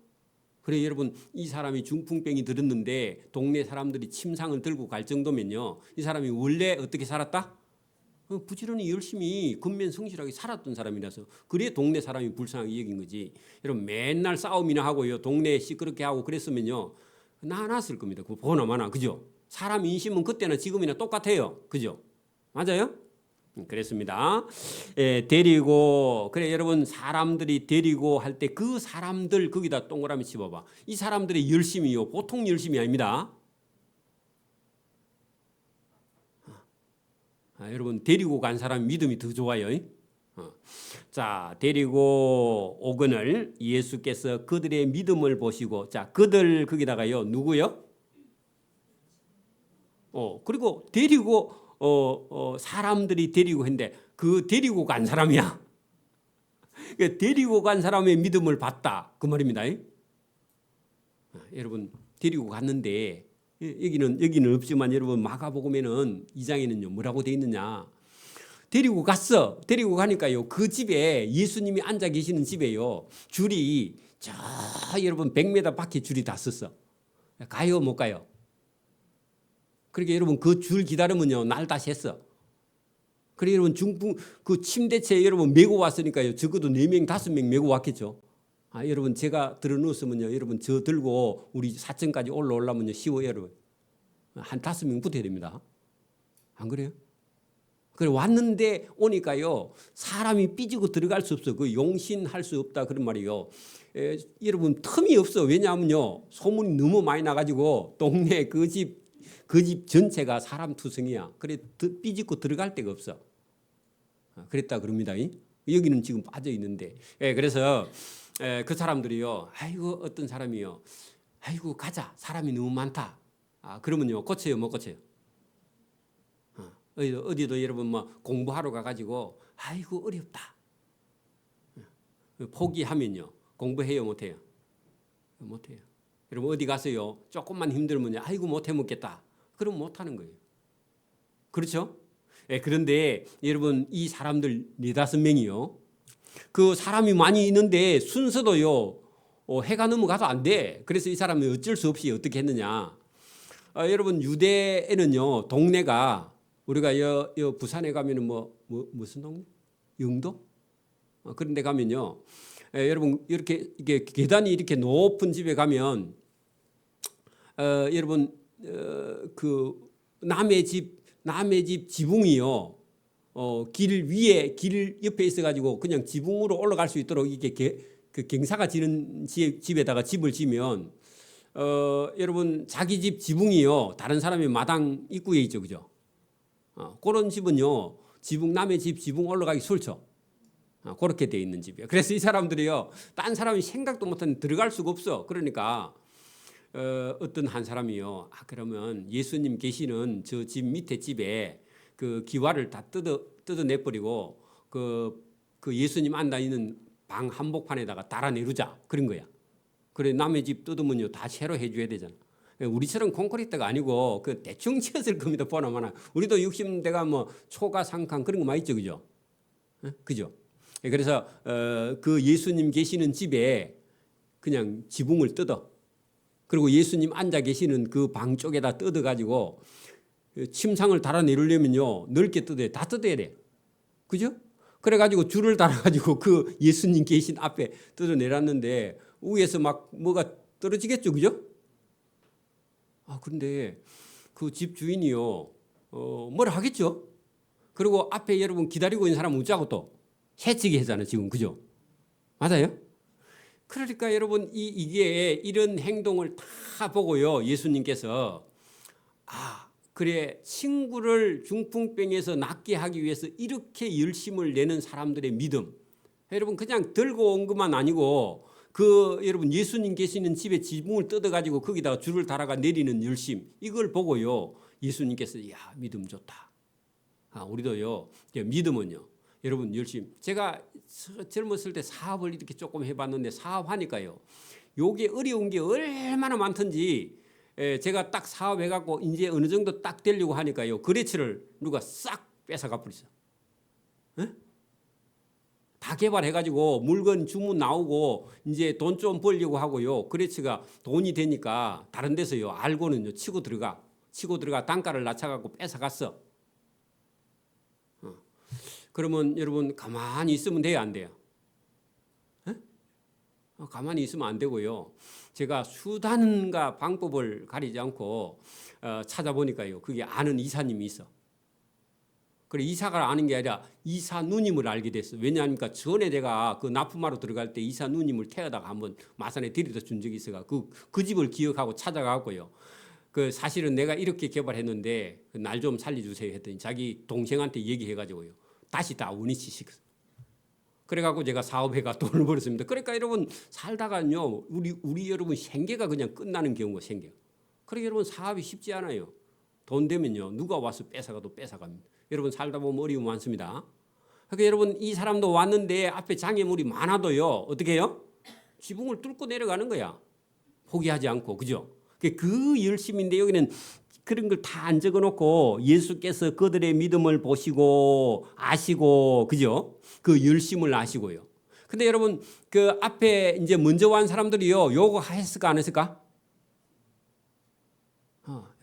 그래 여러분 이 사람이 중풍병이 들었는데 동네 사람들이 침상을 들고 갈 정도면요 이 사람이 원래 어떻게 살았다? 부지런히 열심히 근면성실하게 살았던 사람이라서 그래 동네 사람이 불쌍하게 여긴 거지. 여러분 맨날 싸움이나 하고요 동네에 시끄럽게 하고 그랬으면요 나눴을 겁니다. 그거 보나 마나 그죠? 사람 인심은 그때나 지금이나 똑같아요. 그죠? 맞아요? 그랬습니다. 데리고 그래 여러분 사람들이 데리고 할 때 그 사람들 거기다 동그라미 집어봐. 이 사람들의 열심이요 보통 열심이 아닙니다. 여러분 데리고 간 사람 믿음이 더 좋아요. 자 데리고 오거늘 예수께서 그들의 믿음을 보시고 자 그들 거기다가요 누구요? 그리고 데리고 사람들이 데리고 했는데 그 데리고 간 사람이야. 데리고 간 사람의 믿음을 봤다 그 말입니다. 여러분 데리고 갔는데 여기는 없지만 여러분 마가복음에는 2장에는요 뭐라고 돼 있느냐? 데리고 갔어. 데리고 가니까요 그 집에 예수님이 앉아 계시는 집에요 줄이 저 여러분 100m 밖에 줄이 다 섰어. 가요 못 가요? 그러니까 여러분 그 줄 기다리면요 날 다 샜어. 그래 여러분 중풍 그 침대채 여러분 메고 왔으니까요 적어도 4명 5명 메고 왔겠죠. 여러분 제가 들어 누웠으면요 여러분 저 들고 우리 4층까지 올라오려면요 쉬워요 여러분. 한 5명 붙어야 됩니다. 안 그래요? 그래 왔는데 오니까요 사람이 삐지고 들어갈 수 없어. 그 용신할 수 없다 그런 말이요. 여러분 틈이 없어. 왜냐하면요 소문이 너무 많이 나가지고 동네 그 집 전체가 사람 투성이야. 그래 삐짓고 들어갈 데가 없어. 그랬다 그럽니다. 여기는 지금 빠져 있는데. 그래서 그 사람들이요. 아이고 어떤 사람이요. 아이고 가자. 사람이 너무 많다. 그러면요 고쳐요 못 고쳐요? 어디도 여러분 뭐 공부하러 가가지고 아이고 어렵다. 포기하면요 공부해요 못해요? 못해요. 여러분 어디 가서요 조금만 힘들면요 아이고 못해 먹겠다. 그럼 못하는 거예요. 그렇죠? 그런데 여러분 이 사람들 4-5명이요. 그 사람이 많이 있는데 순서도요 해가 넘어가도 안 돼. 그래서 이 사람이 어쩔 수 없이 어떻게 했느냐. 여러분 유대에는요 동네가 우리가 부산에 가면은 무슨 동네? 영도? 그런 데 가면요. 여러분 이렇게 이게 계단이 이렇게 높은 집에 가면 여러분 그 남의 집 지붕이요. 길 옆에 있어 가지고 그냥 지붕으로 올라갈 수 있도록 이게 그 경사가 지는 집에다가 집을 지면 여러분 자기 집 지붕이요. 다른 사람의 마당 입구에 있죠. 그죠? 그런 집은요. 남의 집 지붕 올라가기 싫죠. 그렇게 돼 있는 집이에요. 그래서 이 사람들이요. 딴 사람이 생각도 못하는 들어갈 수가 없어. 그러니까 어떤 한 사람이요. 그러면 예수님 계시는 저 집 밑에 집에 그 기와를 다 뜯어내버리고 그 예수님 앉아 있는 방 한복판에다가 달아내루자. 그런 거야. 그래 남의 집 뜯으면요 다 새로 해줘야 되잖아. 우리처럼 콘크리트가 아니고 그 대충 지었을 겁니다. 보나마나 우리도 60대가 뭐 초가 상칸 그런 거 많이 있죠, 그죠? 그죠? 그래서 그 예수님 계시는 집에 그냥 지붕을 뜯어. 그리고 예수님 앉아 계시는 그 방 쪽에다 뜯어 가지고 침상을 달아내려면요 넓게 뜯어야 다 뜯어야 돼. 그죠? 그래 가지고 줄을 달아 가지고 그 예수님 계신 앞에 뜯어 내놨는데 위에서 막 뭐가 떨어지겠죠, 그죠? 그런데 그 집 주인이요, 뭐라 하겠죠? 그리고 앞에 여러분 기다리고 있는 사람은 어쩌고 또 해치기 하잖아요, 지금, 그죠? 맞아요? 그러니까 여러분 이게 이런 행동을 다 보고요, 예수님께서 그래 친구를 중풍병에서 낫게 하기 위해서 이렇게 열심을 내는 사람들의 믿음, 여러분 그냥 들고 온 것만 아니고 여러분 예수님 계시는 집에 지붕을 뜯어가지고 거기다가 줄을 달아가 내리는 열심, 이걸 보고요 예수님께서 믿음 좋다. 우리도요 믿음은요 여러분 열심. 제가 젊었을 때 사업을 이렇게 조금 해봤는데 사업하니까요 요게 어려운 게 얼마나 많던지 제가 딱 사업해갖고 이제 어느 정도 딱 되려고 하니까요 거래처를 누가 싹 뺏어가 버렸어. 다 개발해가지고 물건 주문 나오고 이제 돈 좀 벌려고 하고요. 거래처가 돈이 되니까 다른 데서요 알고는요 치고 들어가 단가를 낮춰갖고 뺏어갔어. 그러면 여러분 가만히 있으면 돼요, 안 돼요? 가만히 있으면 안 되고요. 제가 수단과 방법을 가리지 않고 찾아보니까요 그게 아는 이사님이 있어. 그래 이사가 아는 게 아니라 이사 누님을 알게 됐어. 왜냐하니까 전에 내가 그 납품하러 들어갈 때 이사 누님을 태워다가 한번 마산에 데려다 준 적이 있어가 그 집을 기억하고 찾아가고요. 그 사실은 내가 이렇게 개발했는데 날 좀 살려주세요 했더니 자기 동생한테 얘기해가지고요 다시 다 원위치시켰어. 그래갖고 제가 사업해가 돈을 벌었습니다. 그러니까 여러분 살다가요 우리 여러분 생계가 그냥 끝나는 경우가 생겨. 그러니까 여러분 사업이 쉽지 않아요. 돈 되면요 누가 와서 뺏어가도 뺏어갑니다. 여러분 살다 보면 어려움 많습니다. 그러니까 여러분 이 사람도 왔는데 앞에 장애물이 많아도요 어떻게 해요? 지붕을 뚫고 내려가는 거야. 포기하지 않고, 그죠? 그 열심인데 여기는 그런 걸 다 안 적어놓고 예수께서 그들의 믿음을 보시고 아시고, 그죠? 그 열심을 아시고요. 근데 여러분 그 앞에 이제 먼저 온 사람들이요 요거 했을까 안 했을까?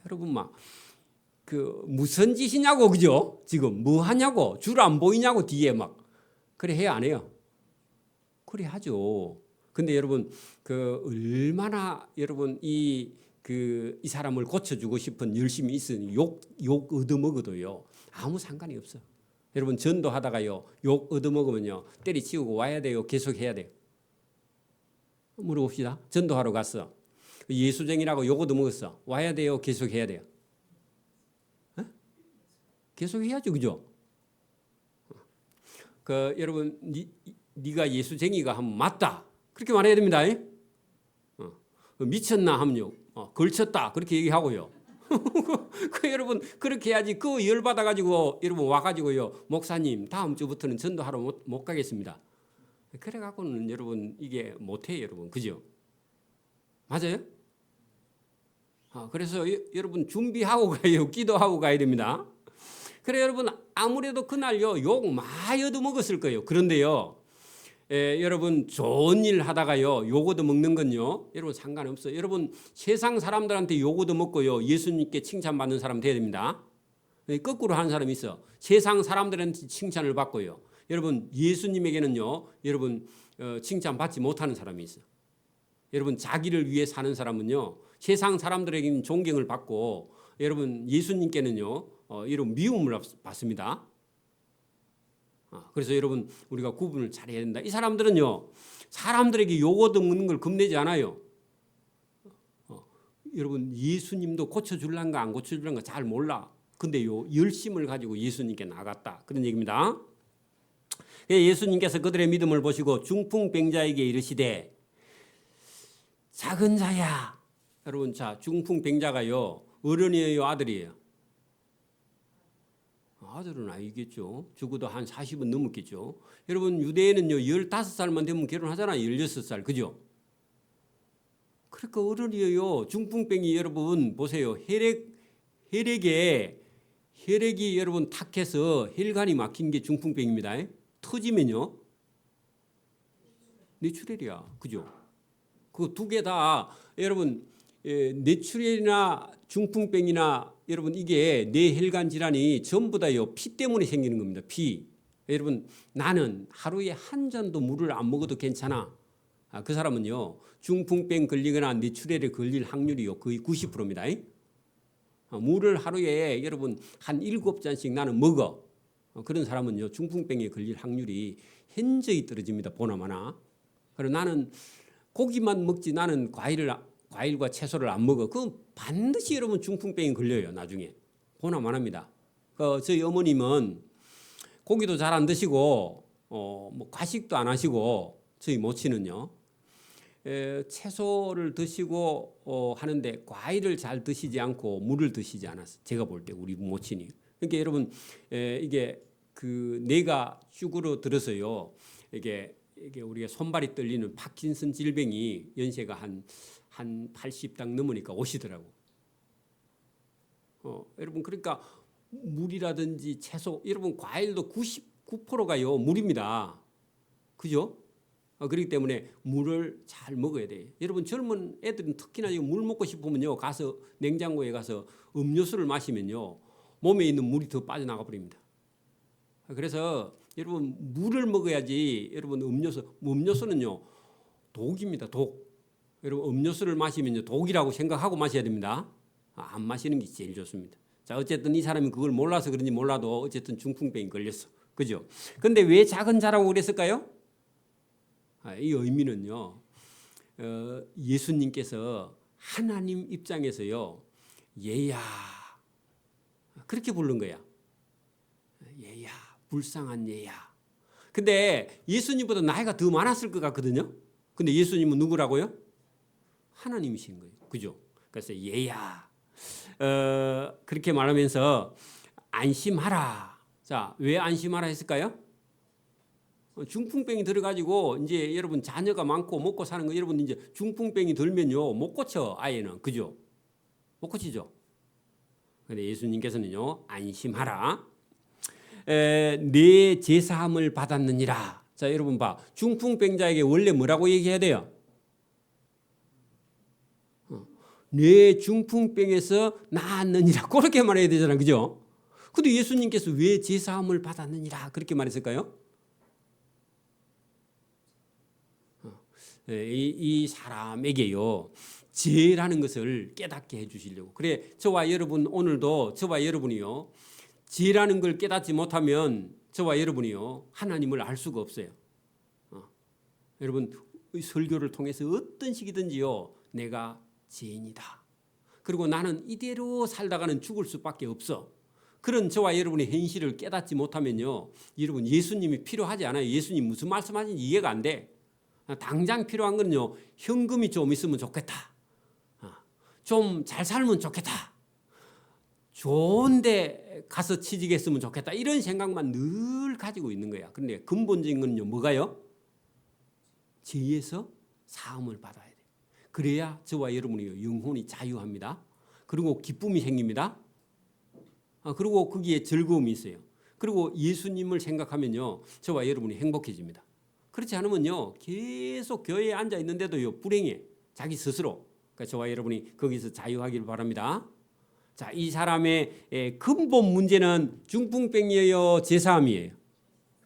여러분 막 그 무슨 짓이냐고, 그죠? 지금 뭐 하냐고, 줄 안 보이냐고 뒤에 막 그래 해야 안 해요? 그래 하죠. 근데 여러분 그 얼마나 여러분 이 사람을 고쳐주고 싶은 열심이 있으니 욕 얻어먹어도요 아무 상관이 없어. 여러분 전도하다가요 욕 얻어먹으면요 때리치우고 와야 돼요, 계속 해야 돼요? 물어봅시다. 전도하러 갔어. 예수쟁이라고 욕 얻어먹었어. 와야 돼요, 계속 해야 돼요? 계속 해야죠, 그죠? 여러분 네가 예수쟁이가 하면 맞다 그렇게 말해야 됩니다. 미쳤나 하면요 걸쳤다 그렇게 얘기하고요. 여러분 그렇게 해야지. 열받아 가지고 여러분 와가지고요 목사님 다음 주부터는 전도하러 못 가겠습니다. 그래 갖고는 여러분 이게 못해요, 여러분, 그죠? 맞아요? 그래서 여러분 준비하고 가요. 기도하고 가야 됩니다. 그래 여러분 아무래도 그날요 욕 많이 얻어먹었을 거예요. 그런데요 여러분 좋은 일 하다가요 요거도 먹는 건요 여러분 상관없어요. 여러분 세상 사람들한테 요거도 먹고요 예수님께 칭찬받는 사람 돼야 됩니다. 거꾸로 하는 사람이 있어. 세상 사람들한테 칭찬을 받고요 여러분 예수님에게는요 여러분 칭찬받지 못하는 사람이 있어. 여러분 자기를 위해 사는 사람은요 세상 사람들에게는 존경을 받고 여러분 예수님께는요 여러분 미움을 받습니다. 그래서 여러분 우리가 구분을 잘해야 된다. 이 사람들은요 사람들에게 요거도 먹는 걸 겁내지 않아요. 여러분 예수님도 고쳐줄란가 안 고쳐줄란가 잘 몰라. 근데 요 열심을 가지고 예수님께 나갔다 그런 얘기입니다. 예수님께서 그들의 믿음을 보시고 중풍병자에게 이르시되 작은 자야. 여러분 자 중풍병자가요 어른이에요 아들이에요? 아들은 아니겠죠. 적어도 한 40은 넘었겠죠. 여러분 유대에는요 15살만 되면 결혼하잖아요. 16살 그죠? 그러니까 어른이에요. 중풍병이 여러분 보세요. 혈액이 여러분 탁해서 혈관이 막힌 게 중풍병입니다. 터지면요 뇌출혈이야. 그죠? 그 두 개 다 여러분 뇌출혈이나 중풍병이나 여러분 이게 뇌혈관 질환이 전부 다요 피 때문에 생기는 겁니다. 피. 여러분 나는 하루에 한 잔도 물을 안 먹어도 괜찮아. 그 사람은요 중풍병 걸리거나 뇌출혈에 걸릴 확률이요 거의 90%입니다. 물을 하루에 여러분 한 7잔씩 나는 먹어. 그런 사람은요 중풍병에 걸릴 확률이 현저히 떨어집니다. 보나마나. 그리고 나는 고기만 먹지 나는 과일과 채소를 안 먹어. 그럼 반드시 여러분 중풍병이 걸려요. 나중에. 보나마납니다. 저희 어머님은 고기도 잘 안 드시고 뭐 과식도 안 하시고 저희 모친은요. 채소를 드시고 하는데 과일을 잘 드시지 않고 물을 드시지 않았어요. 제가 볼 때 우리 모친이. 그러니까 여러분 이게 그 뇌가 쭈그러 들어서요. 이게 우리가 손발이 떨리는 파킨슨 질병이 연세가 한 80당 넘으니까 오시더라고. 여러분 그러니까 물이라든지 채소 여러분 과일도 99%가요 물입니다. 그죠? 그렇기 때문에 물을 잘 먹어야 돼요. 여러분 젊은 애들은 특히나 물 먹고 싶으면요 가서 냉장고에 가서 음료수를 마시면요 몸에 있는 물이 더 빠져나가 버립니다. 그래서 여러분 물을 먹어야지. 여러분 음료수는요 독입니다. 독. 여러분 음료수를 마시면요 독이라고 생각하고 마셔야 됩니다. 안 마시는 게 제일 좋습니다. 자 어쨌든 이 사람이 그걸 몰라서 그런지 몰라도 어쨌든 중풍병이 걸렸어. 그죠? 근데 왜 작은 자라고 그랬을까요? 이 의미는요 예수님께서 하나님 입장에서요 얘야 그렇게 부른 거야. 얘야 불쌍한 얘야. 근데 예수님보다 나이가 더 많았을 것 같거든요. 근데 예수님은 누구라고요? 하나님이신 거예요. 그죠? 그래서 얘야 그렇게 말하면서 안심하라. 자, 왜 안심하라 했을까요? 중풍병이 들어가지고 이제 여러분 자녀가 많고 먹고 사는 거 여러분 이제 중풍병이 들면요 못 고쳐 아이는. 그죠? 못 고치죠. 근데 예수님께서는요 안심하라. 내 제사함을 받았느니라. 자 여러분 봐 중풍병자에게 원래 뭐라고 얘기해야 돼요? 내 중풍병에서 나았느니라 그렇게 말해야 되잖아요. 그죠? 근데 예수님께서 왜 제사함을 받았느니라 그렇게 말했을까요? 이 사람에게요 죄라는 것을 깨닫게 해주시려고. 그래 저와 여러분 오늘도 저와 여러분이요 죄라는 걸 깨닫지 못하면 저와 여러분이요 하나님을 알 수가 없어요. 여러분 설교를 통해서 어떤 식이든지요 내가 죄인이다. 그리고 나는 이대로 살다가는 죽을 수밖에 없어. 그런 저와 여러분의 현실을 깨닫지 못하면요 여러분 예수님이 필요하지 않아요. 예수님 무슨 말씀하시는지 이해가 안 돼. 당장 필요한 건요 현금이 좀 있으면 좋겠다. 좀 잘 살면 좋겠다. 좋은 데 가서 취직했으면 좋겠다. 이런 생각만 늘 가지고 있는 거야. 그런데 근본적인 건요 뭐가요? 죄에서 사함을 받아야 돼. 그래야 저와 여러분이 영혼이 자유합니다. 그리고 기쁨이 생깁니다. 그리고 거기에 즐거움이 있어요. 그리고 예수님을 생각하면요 저와 여러분이 행복해집니다. 그렇지 않으면요 계속 교회에 앉아 있는데도요 불행해 자기 스스로. 그러니까 저와 여러분이 거기서 자유하기를 바랍니다. 자, 이 사람의 근본 문제는 중풍병이에요, 제사함이에요?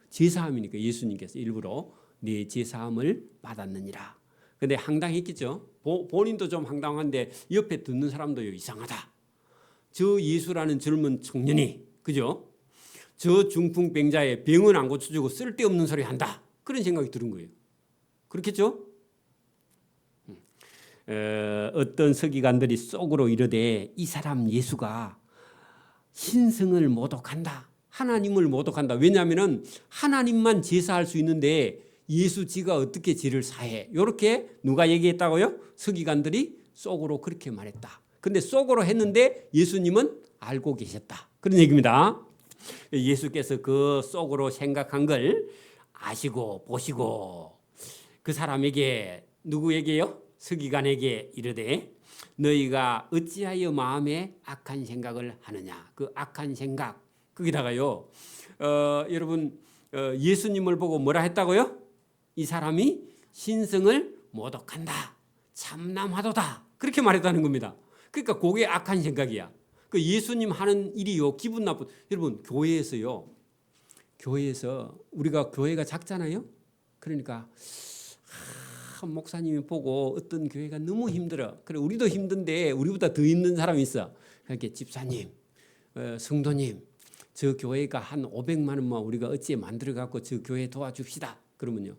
제사함이니까 예수님께서 일부러 네 제사함을 받았느니라. 근데 황당했겠죠. 본인도 좀 황당한데 옆에 듣는 사람도요 이상하다. 저 예수라는 젊은 청년이 그죠? 저 중풍병자의 병은 안 고쳐주고 쓸데없는 소리 한다. 그런 생각이 드는 거예요. 그렇겠죠? 어떤 서기관들이 속으로 이르되 이 사람 예수가 신성을 모독한다. 하나님을 모독한다. 왜냐하면 하나님만 제사할 수 있는데 예수 지가 어떻게 죄를 사해. 이렇게 누가 얘기했다고요? 서기관들이 속으로 그렇게 말했다. 근데 속으로 했는데 예수님은 알고 계셨다. 그런 얘기입니다. 예수께서 그 속으로 생각한 걸 아시고 보시고 그 사람에게 누구에게요? 서기관에게 이르되 너희가 어찌하여 마음에 악한 생각을 하느냐. 그 악한 생각 거기다가요 여러분 예수님을 보고 뭐라 했다고요? 이 사람이 신성을 모독한다. 참남하도다. 그렇게 말했다는 겁니다. 그러니까 그게 악한 생각이야. 그 예수님 하는 일이요 기분 나쁜. 여러분 교회에서 우리가 교회가 작잖아요. 그러니까 한 목사님이 보고 어떤 교회가 너무 힘들어. 그래 우리도 힘든데 우리보다 더 힘든 사람이 있어. 그렇게 집사님, 성도님, 저 교회가 한 500만 원만 우리가 어찌 만들어 갖고 저 교회 도와줍시다. 그러면요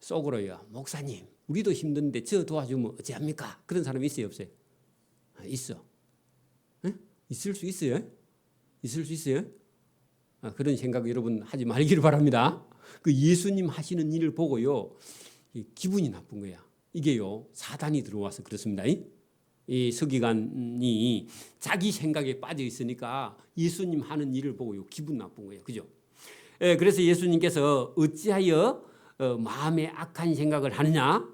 속으로요 목사님, 우리도 힘든데 저 도와주면 어찌합니까? 그런 사람이 있어요, 없어요? 있어. 에? 있을 수 있어요? 있을 수 있어요? 그런 생각 여러분 하지 말기를 바랍니다. 그 예수님 하시는 일을 보고요 기분이 나쁜 거야. 이게요 사단이 들어와서 그렇습니다. 이 서기관이 자기 생각에 빠져 있으니까 예수님 하는 일을 보고요 기분 나쁜 거예요. 그죠? 그래서 예수님께서 어찌하여 마음에 악한 생각을 하느냐?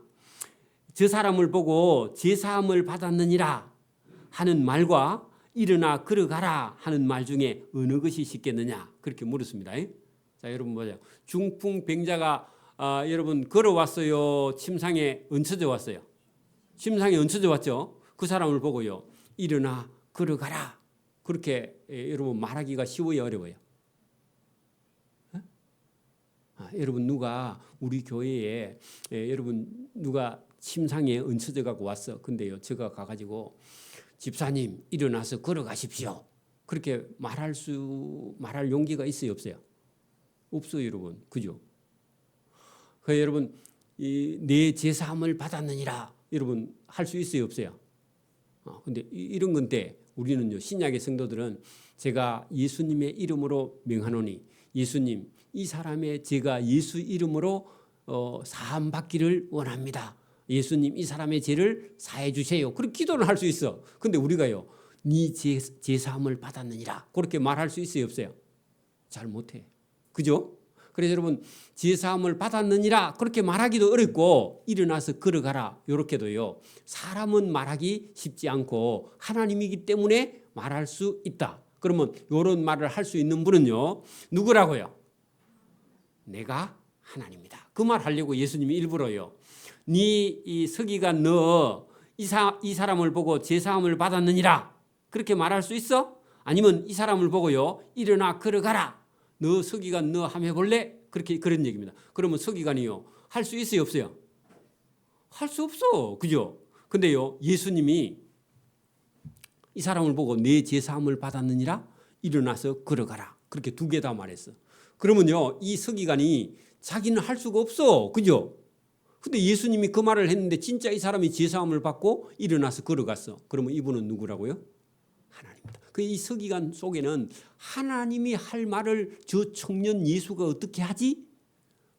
저 사람을 보고 제사함을 받았느니라 하는 말과 일어나 걸어가라 하는 말 중에 어느 것이 쉽겠느냐? 그렇게 물었습니다. 자, 여러분 보세요. 중풍병자가 여러분 걸어왔어요. 침상에 얹혀져 왔어요. 침상에 얹혀져 왔죠. 그 사람을 보고요. 일어나 걸어가라. 그렇게 여러분 말하기가 쉬워요, 어려워요? 여러분 누가 우리 교회에 여러분 누가 침상에 얹혀져 갖고 왔어. 근데요 제가 가가지고 집사님 일어나서 걸어가십시오. 그렇게 말할 용기가 있어요, 없어요? 없어요, 여러분. 그죠? 그 여러분 내 제사함을 받았느니라 여러분 할 수 있어요, 없어요? 근데 이런 건데 우리는요 신약의 성도들은 제가 예수님의 이름으로 명하노니 예수님 이 사람의 제가 예수 이름으로 사함 받기를 원합니다. 예수님 이 사람의 죄를 사해 주세요. 그렇게 기도를 할 수 있어. 근데 우리가요 네 제사함을 받았느니라 그렇게 말할 수 있어요, 없어요? 잘 못해. 그죠? 그래서 여러분 제사함을 받았느니라 그렇게 말하기도 어렵고 일어나서 걸어가라 이렇게도요 사람은 말하기 쉽지 않고 하나님이기 때문에 말할 수 있다. 그러면 이런 말을 할 수 있는 분은요 누구라고요? 내가 하나님이다. 그 말 하려고 예수님이 일부러요 네 이 서기관 너 이 사람을 보고 제사함을 받았느니라 그렇게 말할 수 있어? 아니면 이 사람을 보고요 일어나 걸어가라 너 서기관 너 한번 해볼래? 그런 얘기입니다. 그러면 서기관이요 할 수 있어요, 없어요? 할 수 없어. 그죠? 근데요 예수님이 이 사람을 보고 내 제사함을 받았느니라 일어나서 걸어가라 그렇게 두 개 다 말했어. 그러면요 이 서기관이 자기는 할 수가 없어. 그죠? 근데 예수님이 그 말을 했는데 진짜 이 사람이 제사함을 받고 일어나서 걸어갔어. 그러면 이분은 누구라고요? 하나님입니다. 그 이 서기관 속에는 하나님이 할 말을 저 청년 예수가 어떻게 하지?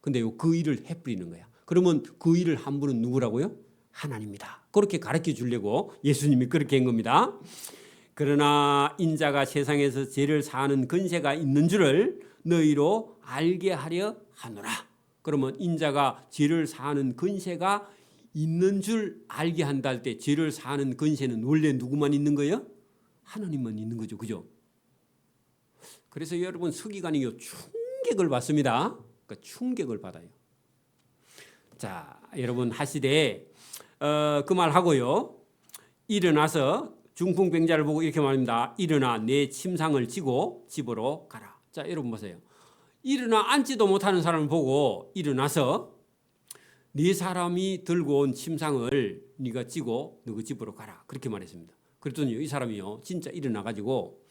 근데요 그 일을 해버리는 거야. 그러면 그 일을 한 분은 누구라고요? 하나님이다. 그렇게 가르쳐 주려고 예수님이 그렇게 한 겁니다. 그러나 인자가 세상에서 죄를 사하는 권세가 있는 줄을 너희로 알게 하려 하노라. 그러면 인자가 죄를 사하는 권세가 있는 줄 알게 한다 할 때 죄를 사하는 권세는 원래 누구만 있는 거예요? 하나님만 있는 거죠. 그죠? 그래서 여러분 서기관이 충격을 받습니다. 그러니까 충격을 받아요. 자, 여러분 하시되 그 말하고요. 일어나서 중풍병자를 보고 이렇게 말합니다. 일어나 내 침상을 지고 집으로 가라. 자, 여러분 보세요. 일어나 앉지도 못하는 사람을 보고 일어나서 네 사람이 들고 온 침상을 네가 지고 너그 집으로 가라. 그렇게 말했습니다. 그랬더니 이 사람이요 진짜 일어나 가지고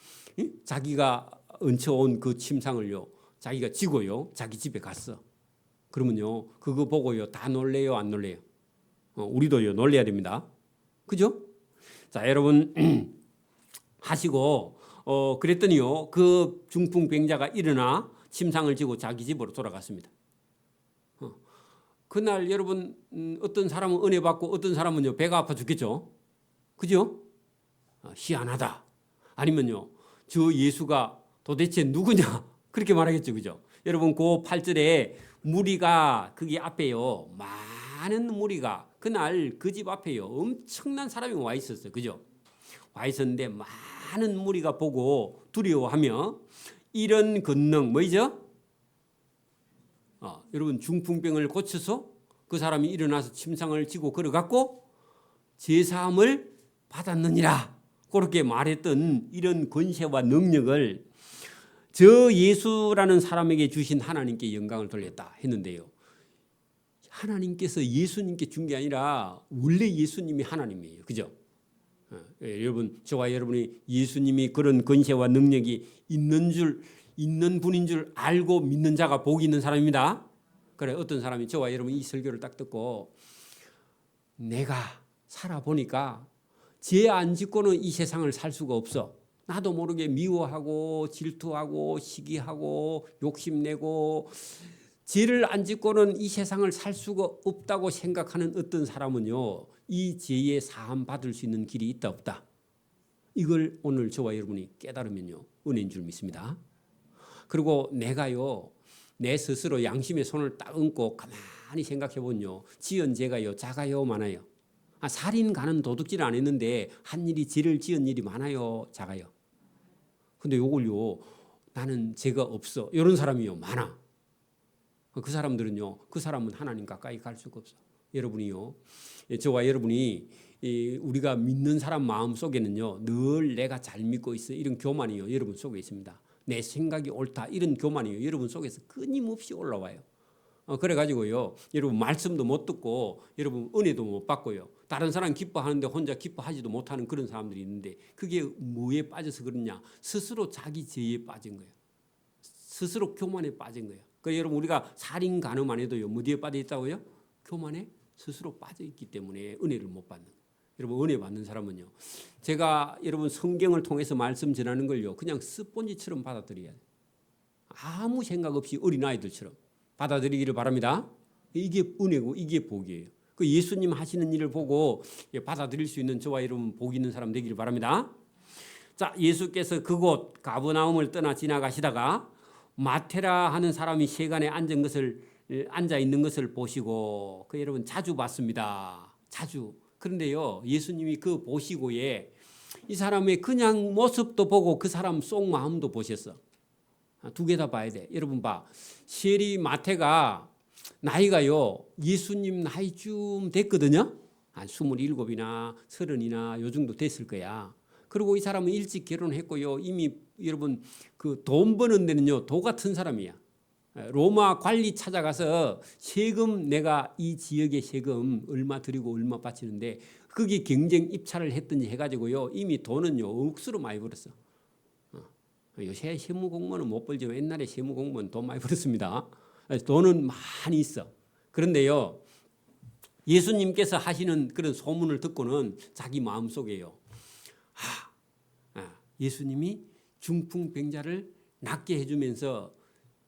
자기가 얹혀온 그 침상을요 자기가 지고요 자기 집에 갔어. 그러면요 그거 보고요 다 놀래요 안 놀래요? 우리도요 놀래야 됩니다. 그죠? 자, 여러분 하시고 그랬더니요 그 중풍병자가 일어나 침상을 지고 자기 집으로 돌아갔습니다. 그날 여러분 어떤 사람은 은혜 받고 어떤 사람은요 배가 아파 죽겠죠. 그죠? 희한하다. 아니면요 저 예수가 도대체 누구냐 그렇게 말하겠죠. 그죠? 여러분 그 8절에 무리가 거기 앞에요 많은 무리가 그날 그 집 앞에요 엄청난 사람이 와 있었어요. 그죠? 와 있었는데 많은 무리가 보고 두려워하며 이런 권능 뭐죠? 여러분 중풍병을 고쳐서 그 사람이 일어나서 침상을 지고 걸어갔고 제사함을 받았느니라 그렇게 말했던 이런 권세와 능력을 저 예수라는 사람에게 주신 하나님께 영광을 돌렸다 했는데요. 하나님께서 예수님께 준 게 아니라 원래 예수님이 하나님이에요. 그죠? 여러분 저와 여러분이 예수님이 그런 권세와 능력이 있는 분인 줄 알고 믿는 자가 복이 있는 사람입니다. 그래 어떤 사람이 저와 여러분 이 설교를 딱 듣고 내가 살아보니까 죄 안 짓고는 이 세상을 살 수가 없어. 나도 모르게 미워하고 질투하고 시기하고 욕심내고 죄를 안 짓고는 이 세상을 살 수가 없다고 생각하는 어떤 사람은요 이 죄의 사함 받을 수 있는 길이 있다 없다. 이걸 오늘 저와 여러분이 깨달으면요 은혜인 줄 믿습니다. 그리고 내가요 내 스스로 양심의 손을 딱 얹고 가만히 생각해 보면요 지은 죄가요 작아요 많아요? 살인 가는 도둑질 안 했는데 한 일이 죄를 지은 일이 많아요 작아요? 근데 요걸요 나는 죄가 없어 이런 사람이요 많아. 그 사람들은요 그 사람은 하나님 가까이 갈 수가 없어. 여러분이요 저와 여러분이 우리가 믿는 사람 마음 속에는요 늘 내가 잘 믿고 있어 이런 교만이요 여러분 속에 있습니다. 내 생각이 옳다 이런 교만이요 여러분 속에서 끊임없이 올라와요. 그래가지고요 여러분 말씀도 못 듣고 여러분 은혜도 못 받고요 다른 사람 기뻐하는데 혼자 기뻐하지도 못하는 그런 사람들이 있는데 그게 뭐에 빠져서 그러냐 스스로 자기 죄에 빠진 거예요. 스스로 교만에 빠진 거예요. 그래서 여러분 우리가 살인 간음만 해도요 어디에 빠져 있다고요? 교만에 스스로 빠져 있기 때문에 은혜를 못 받는 거예요. 여러분 은혜 받는 사람은요 제가 여러분 성경을 통해서 말씀 전하는 걸요 그냥 스폰지처럼 받아들여야 돼요. 아무 생각 없이 어린아이들처럼 받아들이기를 바랍니다. 이게 은혜고 이게 복이에요. 그 예수님 하시는 일을 보고 받아들일 수 있는 저와 여러분 복 있는 사람 되기를 바랍니다. 자, 예수께서 그곳 가버나움을 떠나 지나가시다가 마테라 하는 사람이 세간에 앉아 있는 것을 보시고 그 여러분 자주 봤습니다. 자주. 그런데요 예수님이 그 보시고에 이 사람의 그냥 모습도 보고 그 사람 속 마음도 보셨어. 두 개 다 봐야 돼. 여러분 봐. 세리 마태가 나이가요 예수님 나이쯤 됐거든요. 한 27이나 30이나 요 정도 됐을 거야. 그리고 이 사람은 일찍 결혼했고요. 이미 여러분 그 돈 버는 데는요 도 같은 사람이야. 로마 관리 찾아가서 세금 내가 이 지역의 세금 얼마 드리고 얼마 바치는데 거기 경쟁 입찰을 했든지 해가지고요 이미 돈은요 억수로 많이 벌었어. 요새 세무공무원은 못 벌지만 옛날에 세무공무원 돈 많이 벌었습니다. 돈은 많이 있어. 그런데요 예수님께서 하시는 그런 소문을 듣고는 자기 마음속에요 예수님이 중풍병자를 낫게 해주면서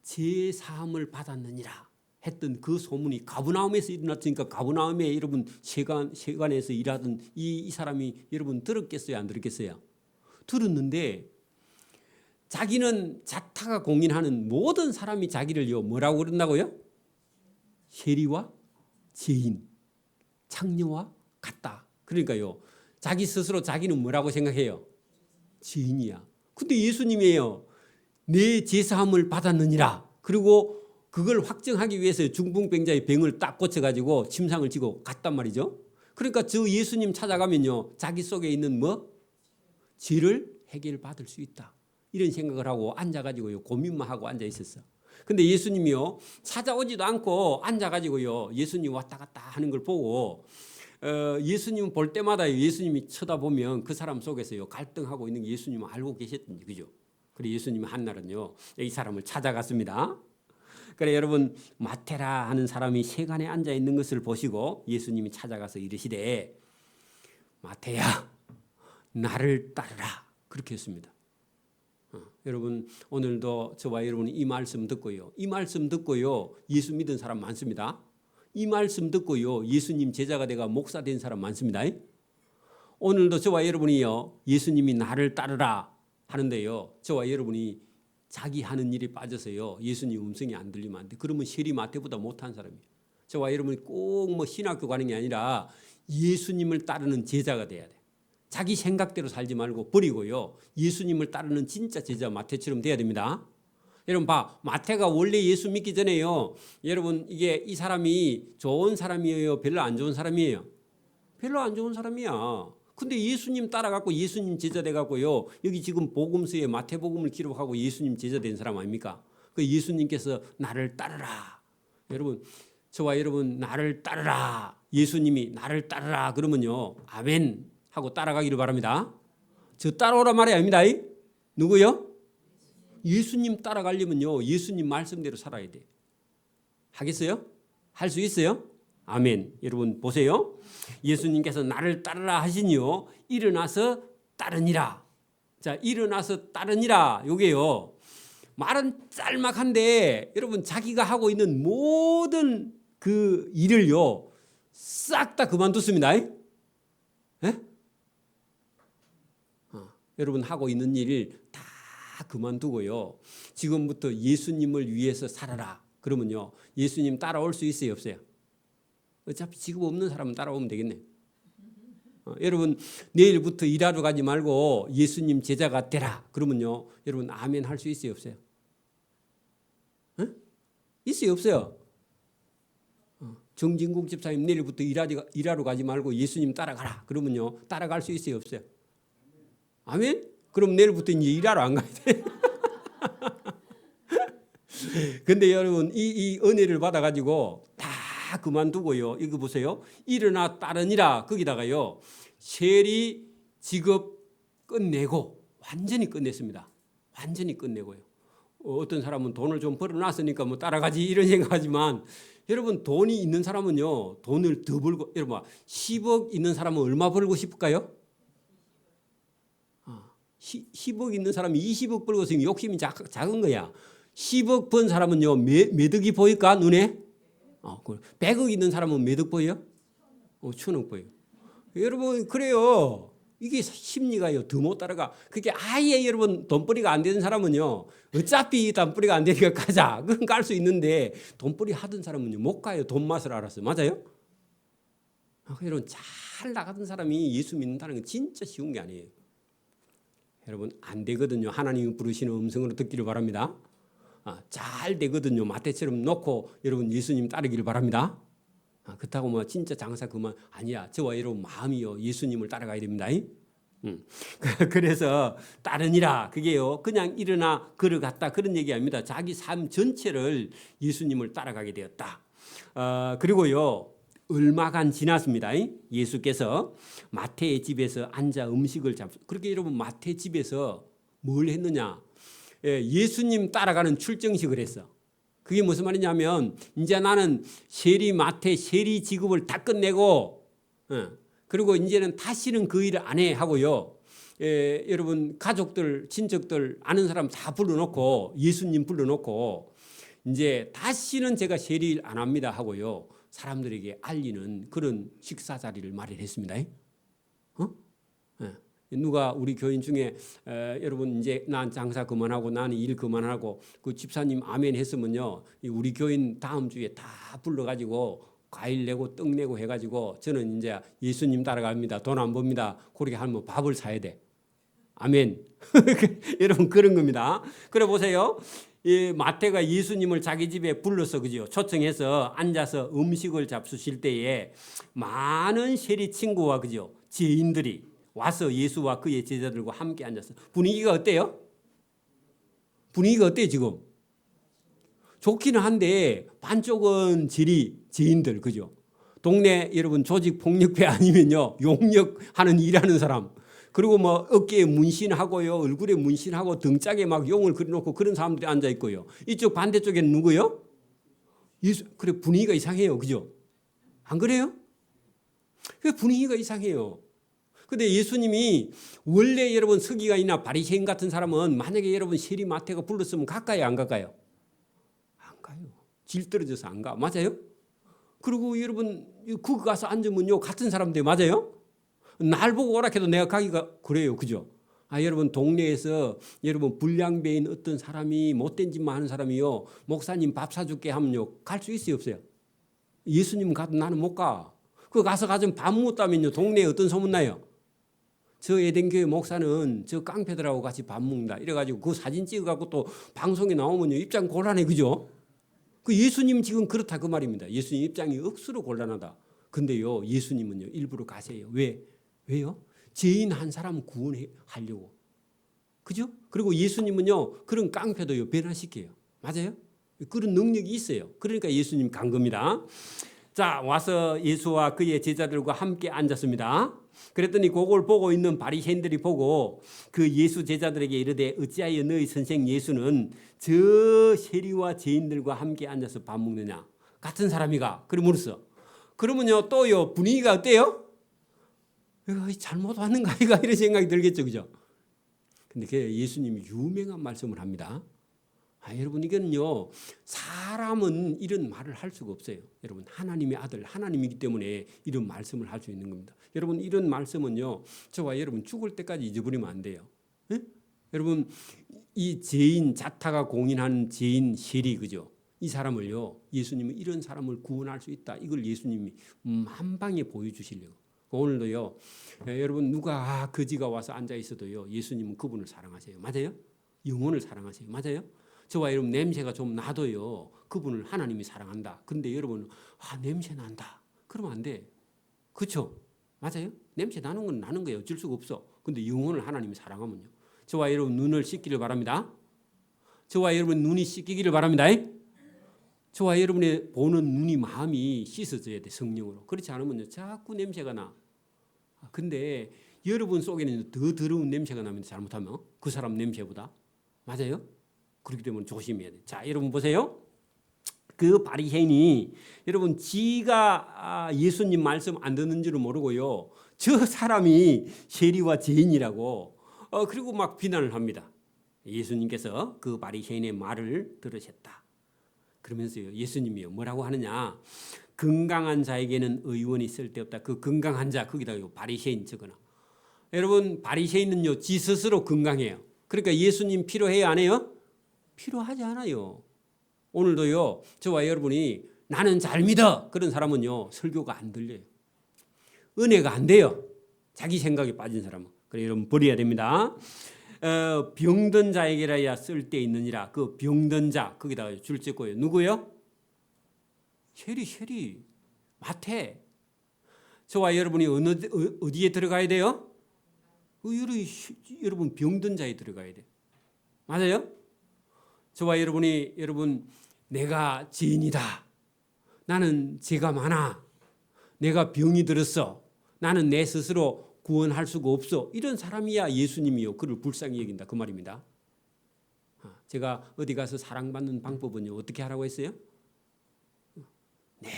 죄 사함을 받았느니라 했던 그 소문이 가버나움에서 일어났으니까 가버나움에 여러분 세관에서 일하던 이 사람이 여러분 들었겠어요 안 들었겠어요? 들었는데 자기는 자타가 공인하는 모든 사람이 자기를요 뭐라고 그런다고요? 세리와 죄인, 창녀와 같다. 그러니까요 자기 스스로 자기는 뭐라고 생각해요? 죄인이야. 근데 예수님이에요 내 죄사함을 받았느니라. 그리고 그걸 확정하기 위해서 중풍병자의 병을 딱 고쳐가지고 침상을 지고 갔단 말이죠. 그러니까 저 예수님 찾아가면요, 자기 속에 있는 뭐? 죄를 해결받을 수 있다. 이런 생각을 하고 앉아가지고요, 고민만 하고 앉아 있었어. 근데 예수님이요, 찾아오지도 않고 앉아가지고요, 예수님 왔다 갔다 하는 걸 보고, 예수님 볼 때마다 예수님이 쳐다보면 그 사람 속에서요, 갈등하고 있는 게 예수님은 알고 계셨던지, 그죠? 그래서 예수님이 한 날은요, 이 사람을 찾아갔습니다. 그래, 여러분, 마테라 하는 사람이 세간에 앉아 있는 것을 보시고 예수님이 찾아가서 이르시되, 마테야, 나를 따르라. 그렇게 했습니다. 여러분, 오늘도 저와 여러분이 이 말씀 듣고요, 이 말씀 듣고요, 예수 믿은 사람 많습니다. 이 말씀 듣고요, 예수님 제자가 돼가 목사 된 사람 많습니다. 오늘도 저와 여러분이요, 예수님이 나를 따르라 하는데요, 저와 여러분이 자기 하는 일에 빠져서요, 예수님 음성이 안 들리면 안 돼. 그러면 세리 마태보다 못한 사람이에요. 저와 여러분이 꼭 뭐 신학교 가는 게 아니라 예수님을 따르는 제자가 돼야 돼. 자기 생각대로 살지 말고 버리고요, 예수님을 따르는 진짜 제자 마태처럼 돼야 됩니다. 여러분 봐, 마태가 원래 예수 믿기 전에요, 여러분 이게 이 사람이 좋은 사람이에요, 별로 안 좋은 사람이에요? 별로 안 좋은 사람이야. 근데 예수님 따라갖고 예수님 제자 돼갖고요, 여기 지금 복음서에 마태복음을 기록하고 예수님 제자 된 사람 아닙니까? 그 예수님께서 나를 따르라. 여러분, 저와 여러분 나를 따르라. 예수님이 나를 따르라 그러면요, 아멘 하고 따라가기를 바랍니다. 저 따라오라 말이 아닙니다. 누구요? 예수님 따라가려면요, 예수님 말씀대로 살아야 돼. 하겠어요? 할 수 있어요? 아멘. 여러분 보세요. 예수님께서 나를 따르라 하시니요, 일어나서 따르니라. 자, 일어나서 따르니라. 요게요, 말은 짤막한데 여러분 자기가 하고 있는 모든 그 일을요, 싹 다 그만뒀습니다. 여러분 하고 있는 일 다 그만두고요, 지금부터 예수님을 위해서 살아라. 그러면요, 예수님 따라올 수 있어요, 없어요? 어차피 직업 없는 사람은 따라오면 되겠네. 여러분 내일부터 일하러 가지 말고 예수님 제자가 되라. 그러면요, 여러분 아멘 할 수 있어요, 없어요? 있어요, 없어요? 정진국 집사님 내일부터 일하러 가지 말고 예수님 따라가라. 그러면요, 따라갈 수 있어요, 없어요? 아멘? 그럼 내일부터 이제 일하러 안 가야 돼. 근데 여러분 이 은혜를 받아가지고 다 그만두고요, 이거 보세요. 일어나 따르니라. 거기다가요, 세리 직업 끝내고, 완전히 끝냈습니다. 완전히 끝내고요. 어떤 사람은 돈을 좀 벌어놨으니까 뭐 따라가지 이런 생각하지만, 여러분 돈이 있는 사람은요, 돈을 더 벌고, 여러분 10억 있는 사람은 얼마 벌고 싶을까요? 10억 있는 사람이 20억 벌고 있으면 욕심이 작은 거야. 10억 번 사람은요, 매덕이 보일까 눈에? 100억 있는 사람은 매덕 보여? 1000억 보여. 여러분 그래요. 이게 심리가요, 더 못 따라가. 그게 아예 여러분 돈벌이가 안 되는 사람은요, 어차피 돈벌이가 안 되니까 가자, 그건 갈 수 있는데, 돈벌이 하던 사람은요 못 가요. 돈 맛을 알았어요. 맞아요? 여러분 잘 나가던 사람이 예수 믿는다는 건 진짜 쉬운 게 아니에요. 여러분 안 되거든요. 하나님이 부르시는 음성으로 듣기를 바랍니다. 잘 되거든요. 마태처럼 놓고 여러분 예수님 따르기를 바랍니다. 그렇다고 뭐 진짜 장사 그만 아니야. 저와 여러분 마음이요, 예수님을 따라가야 됩니다. 그래서 따르니라, 그게요 그냥 일어나 걸어갔다 그런 얘기 아닙니다. 자기 삶 전체를 예수님을 따라가게 되었다. 그리고요, 얼마간 지났습니다. 예수께서 마태의 집에서 앉아 음식을 그렇게 여러분 마태 집에서 뭘 했느냐? 예수님 따라가는 출정식을 했어. 그게 무슨 말이냐면, 이제 나는 세리 마태 세리 직업을 다 끝내고, 그리고 이제는 다시는 그 일을 안 해 하고요, 여러분 가족들 친척들 아는 사람 다 불러놓고, 예수님 불러놓고, 이제 다시는 제가 세리 일 안 합니다 하고요, 사람들에게 알리는 그런 식사 자리를 마련했습니다. 누가 우리 교인 중에 여러분 이제 난 장사 그만하고 나는 일 그만하고 그 집사님 아멘 했으면요, 우리 교인 다음 주에 다 불러가지고 과일 내고 떡 내고 해가지고 저는 이제 예수님 따라갑니다, 돈 안 법니다, 그렇게 하면 밥을 사야 돼. 아멘. 여러분 그런 겁니다. 그래 보세요. 마태가 예수님을 자기 집에 불러서 그죠? 초청해서 앉아서 음식을 잡수실 때에 많은 세리 친구와 그죠? 죄인들이 와서 예수와 그의 제자들과 함께 앉았어. 분위기가 어때요? 분위기가 어때요 지금? 좋기는 한데 반쪽은 죄인들 그죠? 동네 여러분 조직 폭력배 아니면요 용역하는 일하는 사람 그리고 뭐 어깨에 문신하고요 얼굴에 문신하고 등짝에 막 용을 그려놓고 그런 사람들이 앉아 있고요. 이쪽 반대쪽에는 누구요? 예수. 그래 분위기가 이상해요 그죠? 안 그래요? 그 분위기가 이상해요. 근데 예수님이 원래 여러분 서기관이나 바리새인 같은 사람은 만약에 여러분 세리 마태가 불렀으면 갈까요 안 갈까요? 안 가요. 질 떨어져서 안 가. 맞아요? 그리고 여러분 거기 가서 앉으면요 같은 사람들 맞아요? 날 보고 오락해도 내가 가기가 그래요. 그죠? 여러분 동네에서 여러분 불량배인 어떤 사람이 못된 짓만 하는 사람이요. 목사님 밥 사줄게 하면요. 갈 수 있어요 없어요? 예수님 가도 나는 못 가. 그 가서 가좀 밥 먹었다면요. 동네에 어떤 소문나요? 저 에덴교회 목사는 저 깡패들하고 같이 밥 먹는다. 이래가지고 그 사진 찍어갖고 또 방송에 나오면요. 입장 곤란해. 그죠? 그 예수님 지금 그렇다 그 말입니다. 예수님 입장이 억수로 곤란하다. 근데요. 예수님은요. 일부러 가세요. 왜요? 죄인 한 사람 구원하려고. 그죠? 그리고 예수님은요. 그런 깡패도요. 변화시켜요. 맞아요? 그런 능력이 있어요. 그러니까 예수님 간 겁니다. 자, 와서 예수와 그의 제자들과 함께 앉았습니다. 그랬더니 그걸 보고 있는 바리새인들이 보고 그 예수 제자들에게 이르되 어찌하여 너희 선생 예수는 저 세리와 죄인들과 함께 앉아서 밥 먹느냐? 같은 사람이가. 그래 물었어. 그러면요 또요 분위기가 어때요? 잘못 왔는가 이가 이런 생각이 들겠죠, 그죠? 근데 예수님이 유명한 말씀을 합니다. 여러분 이거는요 사람은 이런 말을 할 수가 없어요. 여러분 하나님의 아들 하나님이기 때문에 이런 말씀을 할 수 있는 겁니다. 여러분 이런 말씀은요 저와 여러분 죽을 때까지 잊어버리면 안 돼요. 에? 여러분 이 죄인 자타가 공인한 죄인 세리 그죠? 이 사람을요 예수님은 이런 사람을 구원할 수 있다. 이걸 예수님이 한 방에 보여주시려고. 오늘도요 여러분 누가 거지가 와서 앉아 있어도요 예수님은 그분을 사랑하세요. 맞아요? 영혼을 사랑하세요. 맞아요? 저와 여러분 냄새가 좀 나도요 그분을 하나님이 사랑한다. 근데 여러분 냄새 난다. 그러면 안 돼. 그렇죠? 맞아요? 냄새 나는 건 나는 거예요. 어쩔 수가 없어. 근데 영혼을 하나님이 사랑하면요. 저와 여러분 눈을 씻기를 바랍니다. 저와 여러분 눈이 씻기기를 바랍니다. 저와 여러분의 보는 눈이 마음이 씻어져야 돼 성령으로. 그렇지 않으면요 자꾸 냄새가 나. 근데 여러분 속에는 더 더러운 냄새가 나면 잘못하면 그 사람 냄새보다. 맞아요? 그렇기 때문에 조심해야 돼. 자, 여러분 보세요. 그 바리새인이 여러분 지가 예수님 말씀 안 듣는 줄은 모르고요. 저 사람이 세리와 죄인이라고 그리고 막 비난을 합니다. 예수님께서 그 바리새인의 말을 들으셨다. 그러면서요. 예수님이요. 뭐라고 하느냐. 건강한 자에게는 의원이 쓸데없다. 그 건강한 자 거기다가 바리새인 적어놔. 여러분 바리새인은요. 지 스스로 건강해요. 그러니까 예수님 필요해요 안 해요? 필요하지 않아요. 오늘도요. 저와 여러분이 나는 잘 믿어. 그런 사람은요. 설교가 안 들려요. 은혜가 안 돼요. 자기 생각에 빠진 사람은. 그래 여러분 버려야 됩니다. 병든 자에게라야 쓸데 있느니라. 그 병든 자 거기다가 줄 찍고요. 누구요? 세리 마태. 저와 여러분이 어디에 들어가야 돼요? 여러분 병든 자에 들어가야 돼. 맞아요? 저와 여러분이 여러분 내가 죄인이다. 나는 죄가 많아. 내가 병이 들었어. 나는 내 스스로 구원할 수가 없어. 이런 사람이야 예수님이요. 그를 불쌍히 여긴다. 그 말입니다. 제가 어디 가서 사랑받는 방법은요. 어떻게 하라고 했어요? 네.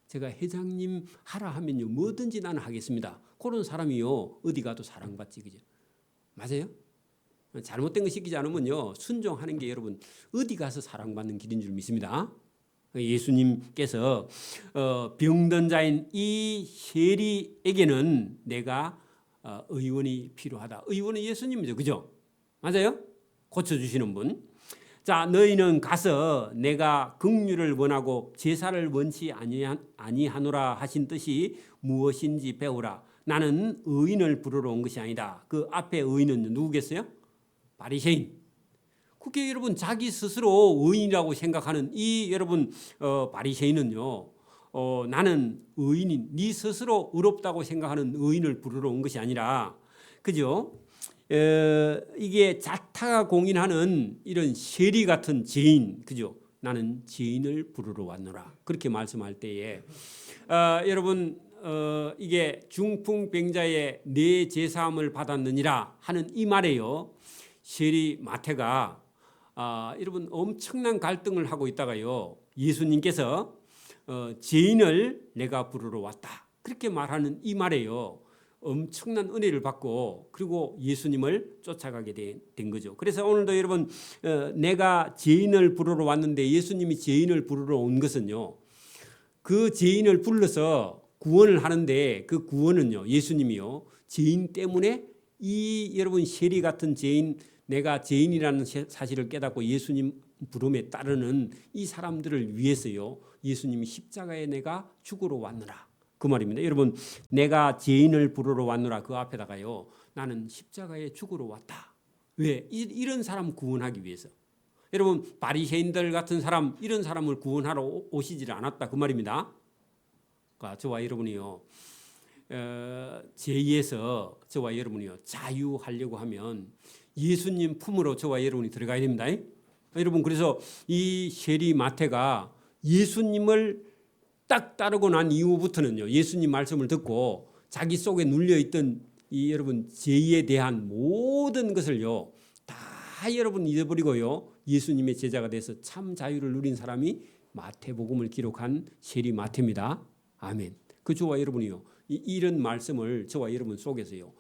제가 회장님 하라 하면요. 뭐든지 나는 하겠습니다. 그런 사람이요. 어디 가도 사랑받지. 그죠? 맞아요? 잘못된 거 시키지 않으면요. 순종하는 게 여러분 어디 가서 사랑받는 길인 줄 믿습니다. 예수님께서 병든 자인 이 세리에게는 내가 의원이 필요하다. 의원은 예수님이죠. 그죠? 맞아요? 고쳐주시는 분. 자, 너희는 가서 내가 긍휼을 원하고 제사를 원치 아니하노라 하신 뜻이 무엇인지 배우라. 나는 의인을 부르러 온 것이 아니다. 그 앞에 의인은 누구겠어요? 바리새인. 그게 여러분 자기 스스로 의인이라고 생각하는 이 여러분 바리새인은요. 나는 의인인 네 스스로 의롭다고 생각하는 의인을 부르러 온 것이 아니라 그죠? 이게 자타가 공인하는 이런 세리 같은 죄인 그죠? 나는 죄인을 부르러 왔노라 그렇게 말씀할 때에 여러분 이게 중풍병자의 내 제사함을 받았느니라 하는 이 말에요. 세리 마태가 여러분 엄청난 갈등을 하고 있다가요. 예수님께서 죄인을 내가 부르러 왔다. 그렇게 말하는 이 말에요. 엄청난 은혜를 받고 그리고 예수님을 쫓아가게 된 거죠. 그래서 오늘도 여러분 내가 죄인을 부르러 왔는데 예수님이 죄인을 부르러 온 것은요. 그 죄인을 불러서 구원을 하는데 그 구원은요. 예수님이요. 죄인 때문에 이 여러분 세리 같은 죄인 내가 죄인이라는 사실을 깨닫고 예수님 부름에 따르는 이 사람들을 위해서요. 예수님이 십자가에 내가 죽으러 왔노라. 그 말입니다. 여러분 내가 죄인을 부르러 왔노라 그 앞에다가요. 나는 십자가에 죽으러 왔다. 왜? 이런 사람 구원하기 위해서. 여러분 바리새인들 같은 사람 이런 사람을 구원하러 오시질 않았다. 그 말입니다. 그러니까 저와 여러분이요. 죄에서 저와 여러분이요. 자유하려고 하면 예수님 품으로 저와 여러분이 들어가야 됩니다. 여러분 그래서 이 세리 마태가 예수님을 딱 따르고 난 이후부터는요. 예수님 말씀을 듣고 자기 속에 눌려 있던 이 여러분 죄에 대한 모든 것을요. 다 여러분 잊어버리고요. 예수님의 제자가 돼서 참 자유를 누린 사람이 마태복음을 기록한 세리 마태입니다. 아멘. 그 저와 여러분이요. 이런 말씀을 저와 여러분 속에서요.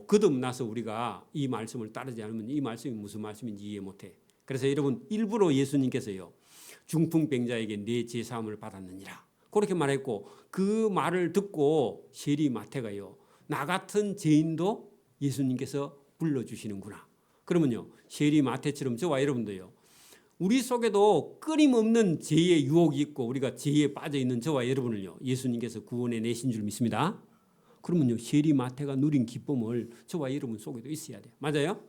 거듭나서 우리가 이 말씀을 따르지 않으면 이 말씀이 무슨 말씀인지 이해 못해. 그래서 여러분 일부러 예수님께서요. 중풍병자에게 내 제사함을 받았느니라. 그렇게 말했고 그 말을 듣고 세리 마태가요. 나 같은 죄인도 예수님께서 불러주시는구나. 그러면요. 세리 마태처럼 저와 여러분도요. 우리 속에도 끊임없는 죄의 유혹이 있고 우리가 죄에 빠져 있는 저와 여러분을요. 예수님께서 구원해 내신 줄 믿습니다. 그러면요. 세리 마태가 누린 기쁨을 저와 여러분 속에도 있어야 돼요. 맞아요?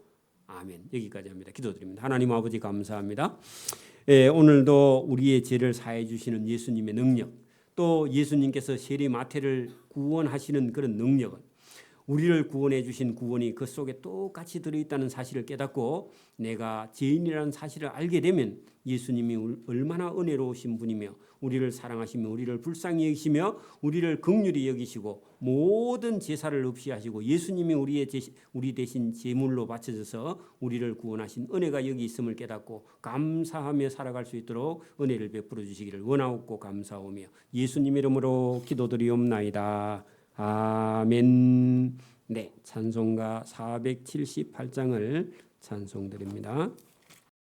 아멘. 여기까지 합니다. 기도드립니다. 하나님 아버지 감사합니다. 오늘도 우리의 죄를 사해 주시는 예수님의 능력 또 예수님께서 세리 마태를 구원하시는 그런 능력은 우리를 구원해 주신 구원이 그 속에 똑같이 들어있다는 사실을 깨닫고 내가 죄인이라는 사실을 알게 되면 예수님이 얼마나 은혜로우신 분이며 우리를 사랑하시며 우리를 불쌍히 여기시며 우리를 긍휼히 여기시고 모든 제사를 없이 하시고 예수님이 우리 대신 제물로 바쳐져서 우리를 구원하신 은혜가 여기 있음을 깨닫고 감사하며 살아갈 수 있도록 은혜를 베풀어 주시기를 원하옵고 감사하오며 예수님 이름으로 기도드리옵나이다. 아멘. 네, 찬송가 478장을 찬송드립니다.